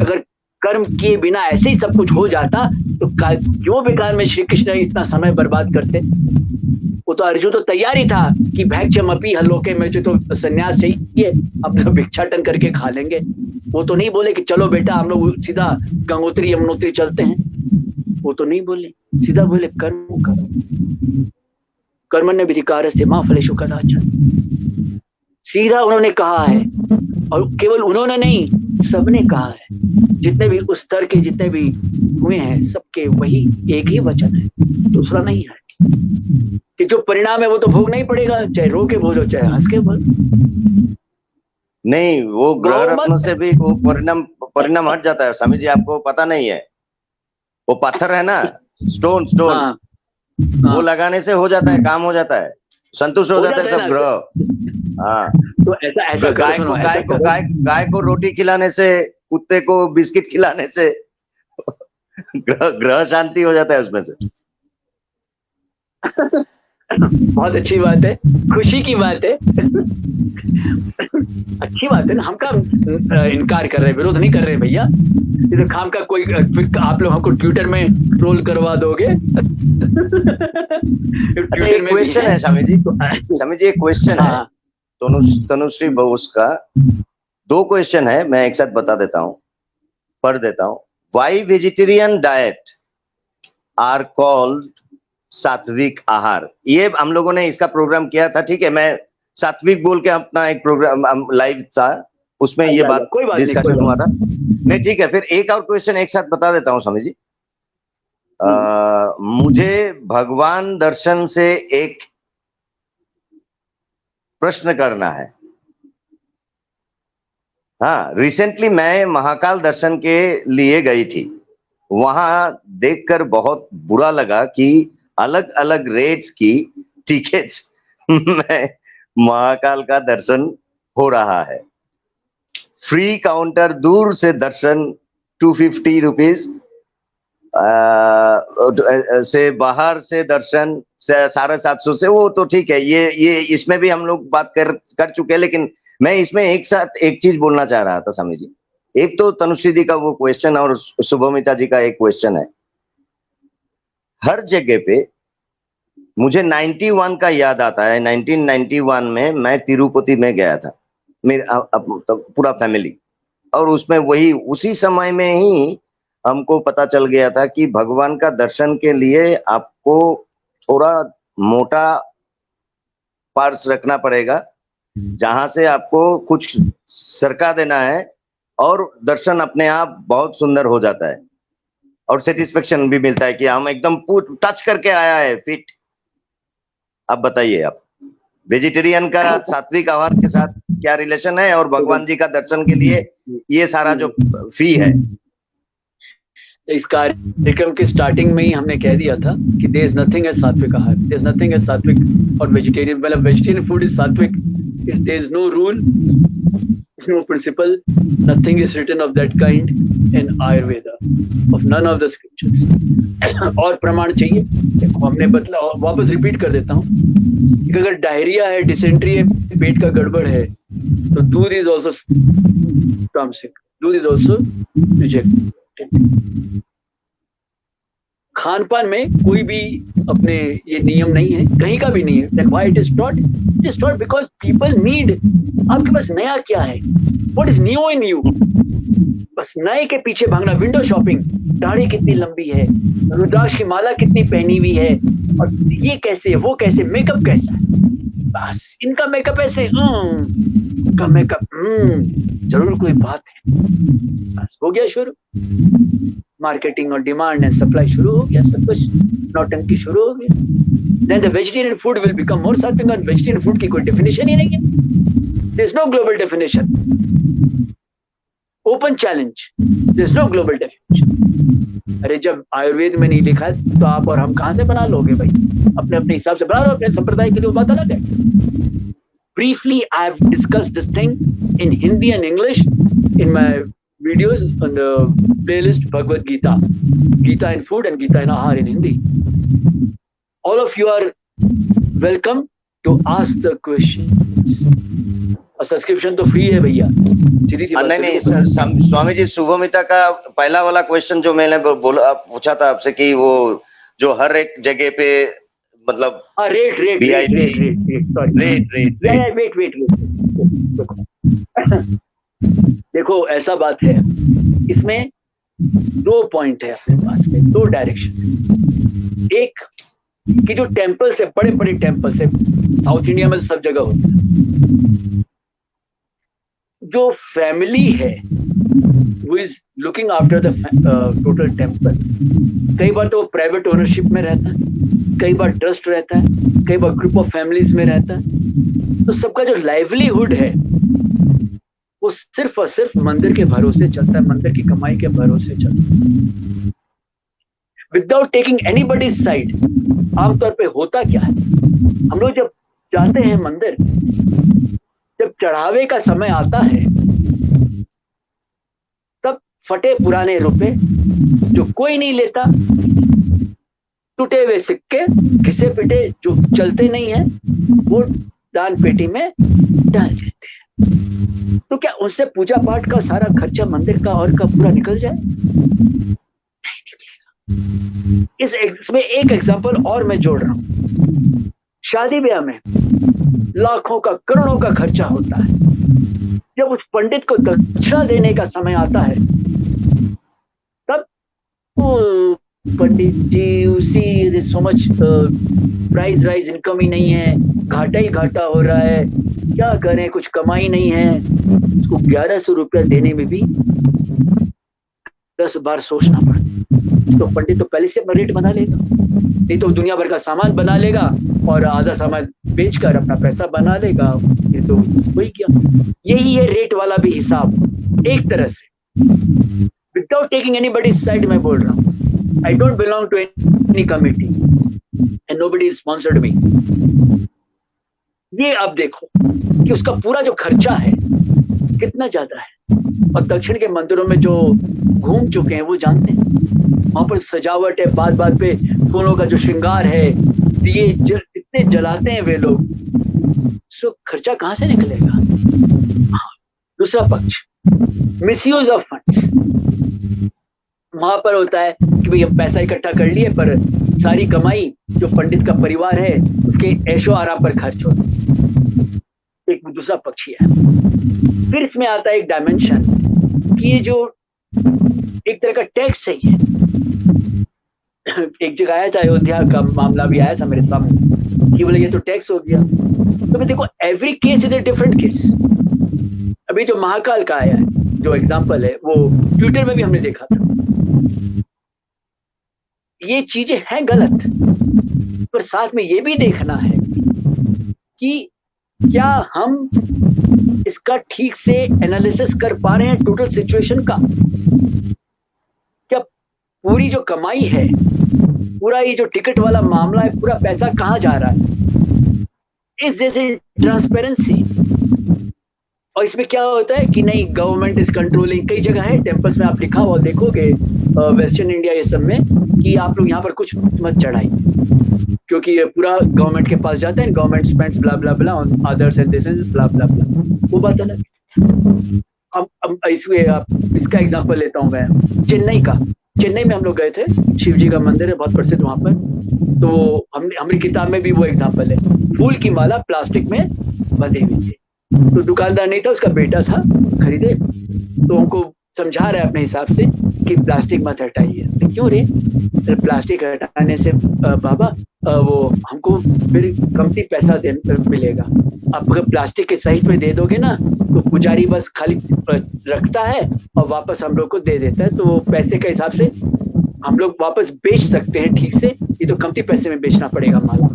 अगर कर्म किए बिना ऐसे ही सब कुछ हो जाता तो क्यों बेकार में श्री कृष्ण इतना समय बर्बाद करते? वो तो अर्जुन तो तैयार ही था कि भैक्षमपि हलोके में जो तो संन्यास चाहिए, अब तो भिक्षाटन करके खा लेंगे। वो तो नहीं बोले कि चलो बेटा हम लोग सीधा गंगोत्री यमुनोत्री चलते हैं। वो तो नहीं बोले, सीधा बोले कर्म करो, कर्मण्य विधिकारस्ते मा फलेषु कदाचन। सीधा उन्होंने कहा है, और केवल उन्होंने नहीं सबने कहा है। जितने भी उस स्तर के जितने भी हुए हैं सबके वही एक ही वचन है, दूसरा नहीं है कि जो परिणाम है वो तो भोगना ही पड़ेगा, चाहे रो के भोजो चाहे हंस के भोजो। नहीं, वो ग्रह रत्न से भी वो परिणाम हट जाता है स्वामी जी, आपको पता नहीं है। वो पत्थर है ना, स्टोन हाँ, वो लगाने से हो जाता है, काम हो जाता है, संतुष्ट हो जाता है सब ग्रह। हाँ, तो ऐसा गाय को रोटी खिलाने से, कुत्ते को बिस्किट खिलाने से ग्रह शांति हो जाता है उसमें से। बहुत अच्छी बात है, खुशी की बात है। अच्छी बात है ना, हम का इनकार कर रहे हैं, विरोध नहीं कर रहे भैया। इधर खाम का कोई फिर आप लोग हमको ट्विटर में ट्रोल करवा दोगे। अच्छा, एक क्वेश्चन है स्वामी जी, एक क्वेश्चन है तनुश्री बोस का। 2 क्वेश्चन है, मैं एक साथ बता देता हूँ, पढ़ देता हूँ। Why vegetarian diet are called sattvic aahar? ये हम लोगों ने इसका प्रोग्राम किया था, ठीक है। मैं सात्विक बोल के अपना एक प्रोग्राम लाइव था, उसमें ये बात डिस्कशन हुआ था। नहीं ठीक है, फिर एक और क्वेश्चन एक साथ बता देता हूँ स्वामी जी। मुझे भगवान दर्शन से एक प्रश्न करना है। हाँ, रिसेंटली मैं महाकाल दर्शन के लिए गई थी। वहां देखकर बहुत बुरा लगा कि अलग अलग रेट्स की टिकट्स में महाकाल का दर्शन हो रहा है। फ्री काउंटर दूर से दर्शन 250 रुपीज से, बाहर से दर्शन 750 से। वो तो ठीक है, ये इसमें भी हम लोग बात कर चुके हैं, लेकिन मैं इसमें एक साथ एक चीज बोलना चाह रहा था स्वामी जी। एक तो तनुश्री जी का वो क्वेश्चन और शुभमिता जी का एक क्वेश्चन है। हर जगह पे मुझे 91 का याद आता है। 1991 में मैं तिरुपति में गया था, मेरा पूरा फैमिली, और उसमें वही उसी समय में ही हमको पता चल गया था कि भगवान का दर्शन के लिए आपको थोड़ा मोटा पर्स रखना पड़ेगा, जहां से आपको कुछ सरका देना है, और दर्शन अपने आप बहुत सुंदर हो जाता है और सेटिस्फेक्शन भी मिलता है कि हम एकदम टच करके आया है फिट। अब बताइए, आप वेजिटेरियन का सात्विक आहार के साथ क्या रिलेशन है, और भगवान जी का दर्शन के लिए ये सारा जो फी है? इस कार्यक्रम के स्टार्टिंग में ही हमने कह दिया था कि देयर इज नथिंग एज सात्विक आहार, देयर इज नथिंग एज सात्विक और वेजिटेरियन। मतलब vegetarian food is sattvic, there is no rule, no principle, nothing is written of that kind in Ayurveda, of none of the scriptures। और प्रमाण चाहिए, देखो हमने बदला, वापस रिपीट कर देता हूँ कि अगर डायरिया है, डिसेंट्री है, पेट का गड़बड़ है, तो दूध इज ऑल्सो तामसिक, दूध इज ऑल्सो रिजेक्टेड। खान पान में कोई भी अपने ये नियम नहीं है, कहीं का भी नहीं है। That why it is taught? It is taught because people need। आपके पास नया क्या है? What is new in you? बस नए के पीछे भागना। विंडो शॉपिंग, दाढ़ी कितनी लंबी है, रुद्राक्ष की माला कितनी पहनी हुई है, और ये कैसे, वो कैसे, मेकअप कैसा है, बस इनका मेकअप ऐसे, इनका मेकअप, जरूर कोई बात है। बस हो गया शुरू, मार्केटिंग और डिमांड एंड सप्लाई शुरू हो गया, सब कुछ नौटंकी शुरू हो गया। Then the vegetarian food will become more sattvic, and vegetarian food की कोई definition ही नहीं है। There is no global definition. Open challenge. There is no global definition. अरे जब आयुर्वेद में नहीं लिखा है तो आप और हम कहाँ से बना लोगे भाई? अपने अपने हिसाब से बना लो, अपने संप्रदाय के लिए वो बात अलग है। Briefly, I have discussed this thing in Hindi and English in my videos on the playlist Bhagavad Gita, Gita in Food and Gita in Ahar in Hindi. All of you are welcome to ask the questions. और subscription तो free है भैया, सीधी सी बात। नहीं, स्वामी जी, शुभमिता का पहला वाला question जो मैंने बोला, पूछा था आपसे कि वो जो हर एक जगह पे मतलब देखो ऐसा बात है, इसमें दो पॉइंट है अपने पास में, दो डायरेक्शन। एक कि जो टेम्पल्स है, बड़े बड़े टेम्पल्स है, साउथ इंडिया में सब जगह होता है, जो फैमिली है who is looking after the total temple, कई बार तो प्राइवेट ओनरशिप में रहता है, कई बार ट्रस्ट रहता है, कई बार ग्रुप ऑफ फैमिलीज में रहता है। तो सबका जो लाइवलीहुड है वो सिर्फ और सिर्फ मंदिर के भरोसे चलता है, मंदिर की कमाई के भरोसे चलता है, विदाउट टेकिंग एनीबडीज साइड। आमतौर पे होता क्या है, हम लोग जब जाते हैं मंदिर, जब चढ़ावे का समय आता है, तब फटे पुराने रुपए जो कोई नहीं लेता, टूटे हुए सिक्के, घिसे पिटे जो चलते नहीं है, वो दान पेटी में डाल देते हैं। तो क्या उनसे पूजा पाठ का सारा खर्चा मंदिर का और का पूरा निकल जाए? नहीं निकलेगा। इसमें एक एग्जांपल और मैं जोड़ रहा हूं। शादी ब्याह में लाखों का, करोड़ों का खर्चा होता है। जब उस पंडित को दक्षिणा देने का समय आता है, तब वो पंडित जी उसी so much price rise, income ही नहीं है, घाटा ही घाटा हो रहा है, क्या करें, कुछ कमाई नहीं है। उसको 1100 रुपया देने में भी 10 बार सोचना पड़ता। तो पंडित तो पहले से अपना रेट बना लेगा, नहीं तो दुनिया भर का सामान बना लेगा और आधा सामान बेचकर अपना पैसा बना लेगा। ये तो वही क्या, यही है रेट वाला भी हिसाब एक तरह से, विदाउट टेकिंग एनीबॉडीज साइड। मैं बोल रहा हूँ, I don't belong to any committee and nobody is sponsored me. ये अब देखो कि उसका पूरा जो खर्चा है कितना ज्यादा है, और दक्षिण के मंदिरों में जो घूम चुके हैं वो जानते हैं, वहां पर सजावट है, बात बात पे फूलों का जो श्रृंगार है, दिए इतने जलाते हैं वे लोग, सो खर्चा कहां से निकलेगा? दूसरा पक्ष, मिसयूज ऑफ फंड्स। वहां पर होता है कि भाई हम पैसा इकट्ठा कर लिए, पर सारी कमाई जो पंडित का परिवार है उसके ऐशो आराम पर खर्च होता है। एक दूसरा पक्ष है। फिर इसमें आता है एक डायमेंशन कि ये जो एक तरह का टैक्स है, ये एक जगह आया था, अयोध्या का मामला भी आया था मेरे सामने कि बोले ये तो टैक्स हो गया। तो मैं देखो, every case is a different case. अभी जो महाकाल का आया है, जो एग्जांपल है, वो ट्विटर में भी हमने देखा था। ये चीजें हैं गलत, पर साथ में ये भी देखना है कि क्या हम इसका ठीक से एनालिसिस कर पा रहे हैं टोटल सिचुएशन का। क्या पूरी जो कमाई है, पूरा ये जो टिकट वाला मामला है, पूरा पैसा कहाँ जा रहा है, इस जैसे ट्रांसपेरेंसी। और इसमें क्या होता है कि नहीं, गवर्नमेंट इज कंट्रोलिंग। कई जगह है टेम्पल्स में आप लिखा हुआ देखोगे, वेस्टर्न इंडिया ये सब में, कि आप लोग यहाँ पर कुछ मत चढ़ाई, क्योंकि ये पूरा गवर्नमेंट के पास जाता है, government spends blah blah blah on others and this is blah blah blah. वो बात अलग। इसका एग्जांपल लेता हूँ मैं, चेन्नई का। चेन्नई में हम लोग गए थे, शिव जी का मंदिर है बहुत प्रसिद्ध वहां पर। तो हमारी किताब में भी वो एग्जांपल है, फूल की माला प्लास्टिक में बंधी हुई थी। तो दुकानदार नहीं था, उसका बेटा था, खरीदे। तो उनको समझा रहा है अपने हिसाब से कि प्लास्टिक मत हटाइए। क्यों रे? प्लास्टिक हटाने से बाबा वो हमको फिर कमती पैसा मिलेगा। आप अगर प्लास्टिक के सही पे दे दोगे ना, तो पुजारी बस खाली रखता है और वापस हम लोग को दे देता है। तो वो पैसे के हिसाब से हम लोग वापस बेच सकते हैं ठीक से, ये तो कमती पैसे में बेचना पड़ेगा माला।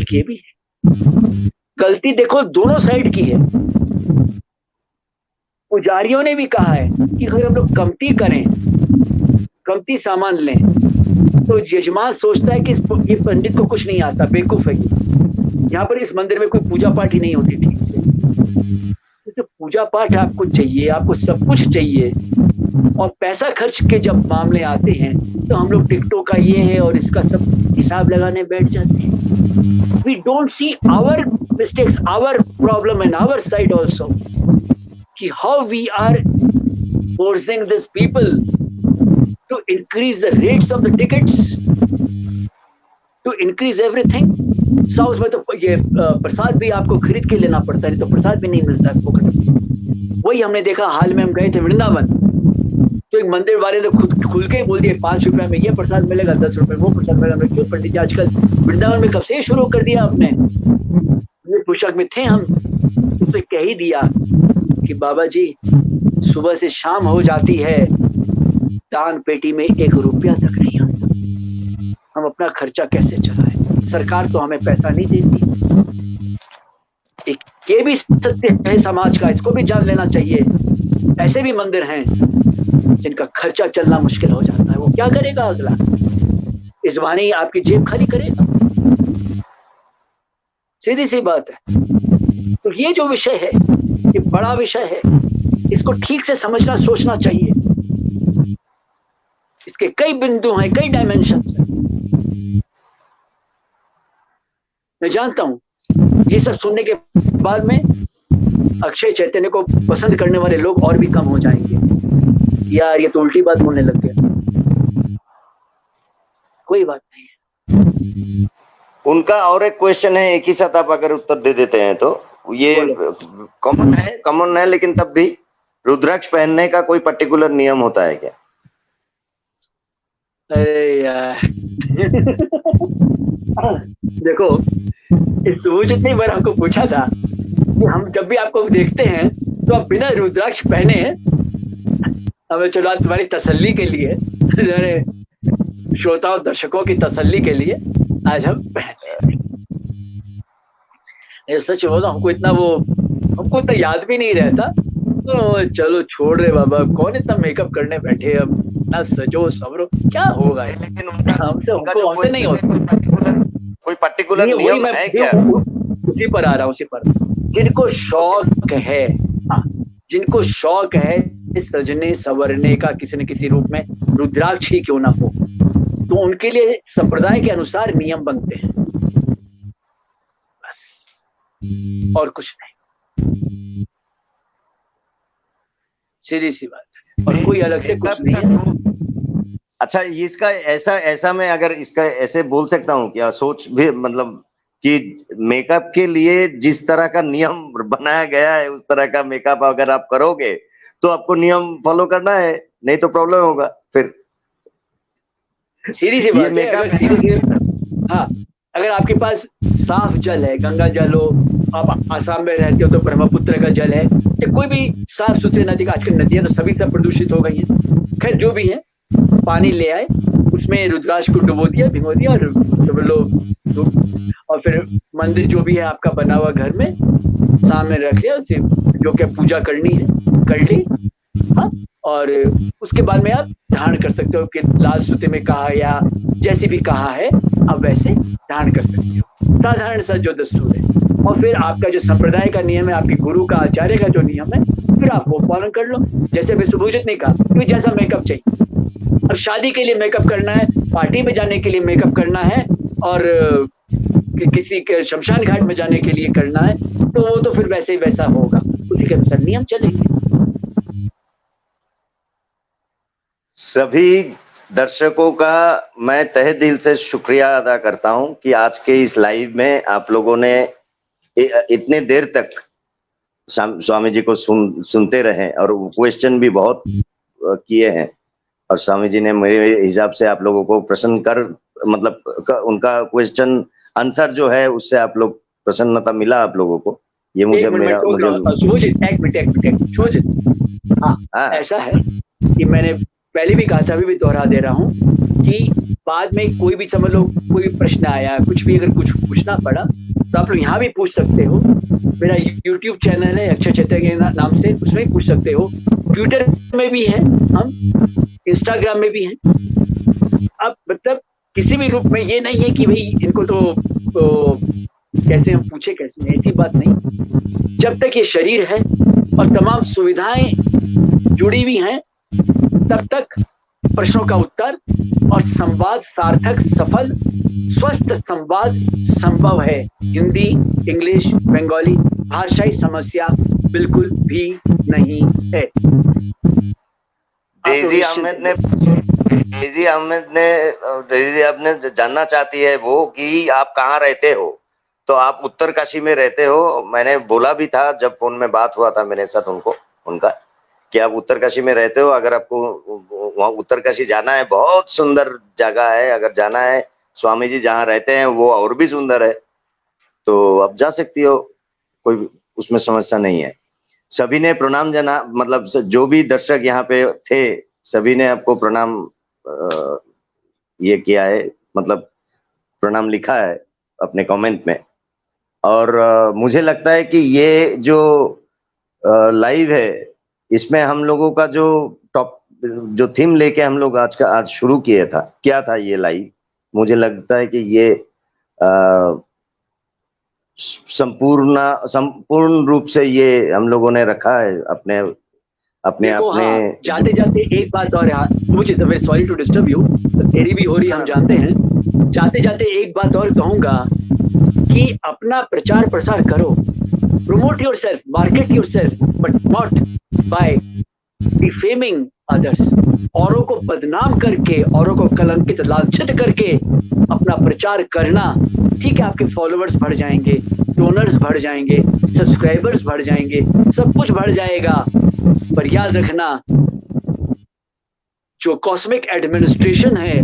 एक ये भी है। गलती देखो दोनों साइड की है। पुजारियों ने भी कहा है कि अगर हम लोग कमती करें, कमती सामान लें, तो यजमान सोचता है कि ये पंडित को कुछ नहीं आता, बेवकूफ है। यहाँ पर इस मंदिर में कोई पूजा पाठ ही नहीं होती ठीक से। तो पूजा पाठ आपको चाहिए, आपको सब कुछ चाहिए, और पैसा खर्च के जब मामले आते हैं तो हम लोग टिकटों का ये है और इसका सब हिसाब लगाने बैठ जाते हैं। We don't see our mistakes, our problem and our side also, कि how we are forcing this people to increase the rates of the tickets, to increase everything. South में तो ये प्रसाद भी आपको खरीद के लेना पड़ता है, तो प्रसाद भी नहीं मिलता है फोकट। वही हमने देखा, हाल में हम गए थे वृंदावन, तो एक मंदिर वाले ने खुल के बोल दिया 5 रुपए में ये प्रसाद मिलेगा, 10 रुपए वो प्रसाद मिलेगा। क्यों पंडित जी आजकल वृंदावन में कब से शुरू कर दिया आपने? ये पोशाक में थे हम, उसने कह ही दिया कि बाबा जी सुबह से शाम हो जाती है, दान पेटी में 1 रुपया तक नहीं आता, हम अपना खर्चा कैसे चलाएं? सरकार तो हमें पैसा नहीं देती। एक ये भी सत्य है समाज का, इसको भी जान लेना चाहिए। ऐसे भी मंदिर हैं जिनका खर्चा चलना मुश्किल हो जाता है, वो क्या करेगा अगला? इस बहाने ही आपकी जेब खाली करेगा, सीधी सी बात है। तो ये जो विषय है, ये बड़ा विषय है, इसको ठीक से समझना, सोचना चाहिए। इसके कई बिंदु हैं, कई डायमेंशंस हैं। मैं जानता हूं ये सब सुनने के बाद में अक्षय चैतन्य को पसंद करने वाले लोग और भी कम हो जाएंगे। यार ये तो उल्टी बात बोलने लग गया। कोई बात नहीं है। उनका और एक क्वेश्चन है, एक ही साथ आप अगर उत्तर दे देते हैं तो ये कॉमन है, लेकिन तब भी रुद्राक्ष पहनने का कोई पर्टिकुलर नियम होता है क्या? अरे यार देखो, इस सुबह जितनी बार हमको पूछा था कि हम जब भी आपको देखते हैं तो आप बिना रुद्राक्ष पहने हैं। हमें चलो आज तुम्हारी तसल्ली के लिए, श्रोताओं दर्शकों की तसल्ली के लिए आज हम पहने। सच बोलो, हमको इतना याद भी नहीं रहता। तो चलो छोड़ रहे बाबा, कौन इतना मेकअप करने बैठे, अब ना सजो सवरो, क्या होगा? लेकिन हमसे नहीं होता। कोई पर्टिकुलर नियम है क्या? उसी पर आ रहा हूँ, उसी पर। जिनको शौक है, जिनको शौक है सजने संवरने का किसी न किसी रूप में, रुद्राक्ष ही क्यों ना हो, तो उनके लिए संप्रदाय के अनुसार नियम बनते हैं, बस, और कुछ नहीं। सीधी सी बात है, और कोई अलग से कुछ नहीं है। अच्छा, इसका ऐसा मैं अगर इसका ऐसे बोल सकता हूँ क्या, सोच भी मतलब कि मेकअप के लिए जिस तरह का नियम बनाया गया है उस तरह का मेकअप अगर आप करोगे तो आपको नियम फॉलो करना है, नहीं तो प्रॉब्लम होगा फिर। सीधी सी बात है। हाँ, अगर आपके पास साफ जल है, गंगा जल हो, आप आसाम में रहते हो तो ब्रह्मपुत्र का जल है, या कोई भी साफ सुथरी नदी का, आजकल नदियां तो सभी सब प्रदूषित हो गई हैं, खैर जो भी है, पानी ले आए, उसमें रुद्राक्ष को डुबो दिया, भिगो दिया, और सब लोग, और फिर मंदिर जो भी है आपका बना हुआ घर में सामने रख लिया, जो क्या पूजा करनी है कर ली। हाँ, और उसके बाद में आप धारण कर सकते हो कि लाल सूते में कहा या जैसे भी कहा है आप वैसे धारण कर सकते हो, साधारण सा जो दस्तूर है। और फिर आपका जो संप्रदाय का नियम है, आपके गुरु का, आचार्य का जो नियम है, फिर आप वो पालन कर लो। जैसे मैं सुभोजित ने कहा कि जैसा मेकअप चाहिए, अब शादी के लिए मेकअप करना है, पार्टी में जाने के लिए मेकअप करना है, और किसी के शमशान घाट में जाने के लिए करना है, तो वो तो फिर वैसे ही वैसा होगा, उसी के अनुसार नियम चलेंगे। सभी दर्शकों का मैं तहे दिल से शुक्रिया अदा करता हूं कि आज के इस लाइव में आप लोगों ने इतने देर तक स्वामी जी को सुनते रहे और क्वेश्चन भी बहुत किए हैं और स्वामी जी ने मेरे हिसाब से आप लोगों को प्रसन्न कर मतलब उनका क्वेश्चन आंसर जो है उससे आप लोग प्रसन्नता मिला आप लोगों को। ये मुझे मेरा मुझे हाँ, ऐसा है कि मैंने पहले भी कहा था, अभी भी दोहरा दे रहा हूँ कि बाद में कोई भी समझ लो कोई भी प्रश्न आया, कुछ भी अगर कुछ पूछना पड़ा तो आप लोग यहाँ भी पूछ सकते हो। मेरा YouTube चैनल है अक्षय चैतन्य के नाम से, उसमें भी पूछ सकते हो। ट्विटर में भी है हम, इंस्टाग्राम में भी हैं। अब मतलब किसी भी रूप में ये नहीं है कि भाई इनको तो कैसे हम पूछे कैसे, ऐसी बात नहीं। जब तक ये शरीर है और तमाम सुविधाएं जुड़ी हुई हैं तब तक प्रश्नों का उत्तर और संवाद सार्थक, सफल, स्वस्थ संवाद संभव है। हिंदी, इंग्लिश, बंगाली भाषाई समस्या बिल्कुल भी नहीं है। डेजी अहमद जानना चाहती है वो कि आप कहाँ रहते हो, तो आप उत्तरकाशी में रहते हो। मैंने बोला भी था जब फोन में बात हुआ था मेरे साथ उनका कि आप उत्तरकाशी में रहते हो, अगर आपको वहाँ उत्तरकाशी जाना है, बहुत सुंदर जगह है, अगर जाना है, स्वामी जी जहाँ रहते हैं वो और भी सुंदर है, तो आप जा सकती हो, कोई उसमें समस्या नहीं है। सभी ने प्रणाम जना, मतलब जो भी दर्शक यहाँ पे थे सभी ने आपको प्रणाम ये किया है, मतलब प्रणाम लिखा है अपने कमेंट में। और मुझे लगता है कि ये जो लाइव है इसमें हम लोगों का जो थीम लेके हम लोग आज शुरू किया था, क्या था ये लाइव, मुझे लगता है कि ये संपूर्ण रूप से ये हम लोगों ने रखा है अपने जाते जाते एक बात और, मुझे सॉरी टू डिस्टर्ब यू, तेरी भी हो रही हम जानते हैं। जाते जाते एक बात और कहूंगा कि अपना प्रचार प्रसार करो, promote yourself, market yourself, but not by defaming others। औरों को बदनाम करके, औरों को कलंकित लांछित करके अपना प्रचार करना, ठीक है आपके फॉलोअर्स बढ़ जाएंगे, डोनर्स बढ़ जाएंगे, सब्सक्राइबर्स बढ़ जाएंगे, सब कुछ बढ़ जाएगा, पर याद रखना जो कॉस्मिक एडमिनिस्ट्रेशन है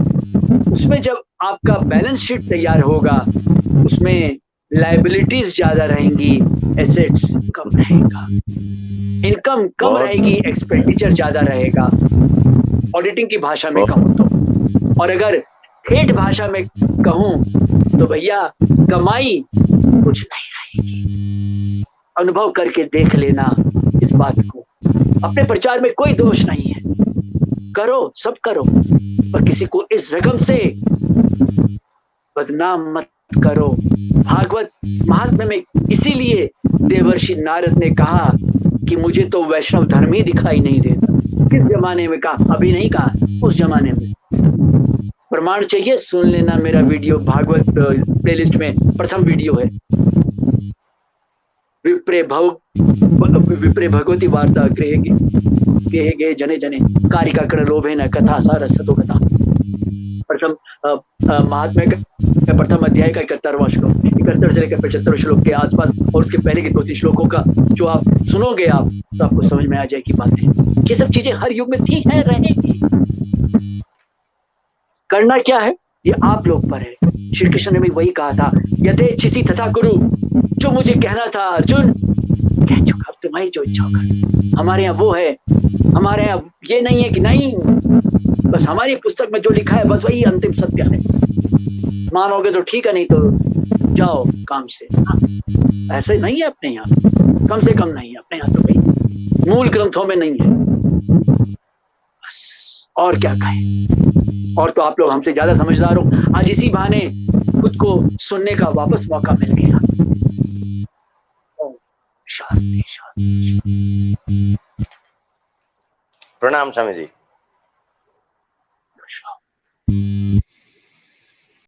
उसमें जब आपका बैलेंस शीट तैयार होगा उसमें लायबिलिटीज ज्यादा रहेंगी, एसेट्स कम रहेगा, इनकम कम रहेगी, एक्सपेंडिचर ज्यादा रहेगा, ऑडिटिंग की भाषा में कहूं तो। और अगर ठेठ भाषा में कहूं तो भैया कमाई कुछ नहीं रहेगी। अनुभव करके देख लेना इस बात को। अपने प्रचार में कोई दोष नहीं है, करो, सब करो, पर किसी को इस रकम से बदनाम मत करो। भागवत महात्म्य में इसीलिए देवर्षि नारद ने कहा कि मुझे तो वैष्णव धर्म ही दिखाई नहीं देता। किस जमाने में कहा? अभी नहीं कहा, उस जमाने में। प्रमाण चाहिए? सुन लेना मेरा वीडियो, भागवत प्लेलिस्ट में प्रथम वीडियो है, विप्रे भगवती वार्ता गृहे गे जने जने कारिका कर्ण लोभेन कथा सारस्वतो कथा। प्रथम महात्म्य का प्रथम अध्याय का 71वां श्लोक, 71 से लेकर 75 श्लोक के आसपास, और उसके पहले के 2 श्लोकों का जो आप सुनोगे आप तो आपको समझ में आ जाएगी बातें। ये सब चीजें हर युग में थी, है, रहेंगी। करना क्या है ये आप लोग पर है। श्री कृष्ण ने भी वही कहा था, यथेच्छसि तथा कुरु। जो मुझे कहना था अर्जुन कह चुका, अब तुम्हारी जो इच्छा कर। हमारे यहाँ वो है, हमारे यहाँ ये नहीं है कि नहीं, बस हमारी पुस्तक में जो लिखा है बस वही अंतिम सत्य है। मानोगे तो ठीक है, नहीं तो जाओ काम से। ऐसे नहीं है अपने यहाँ, कम से कम नहीं है अपने यहाँ, तो भाई मूल ग्रंथों में नहीं है। बस और क्या कहें, और तो आप लोग हमसे ज्यादा समझदार हो। आज इसी बहाने खुद को सुनने का वापस मौका मिल गया। शांति शांति। प्रणाम स्वामी जी।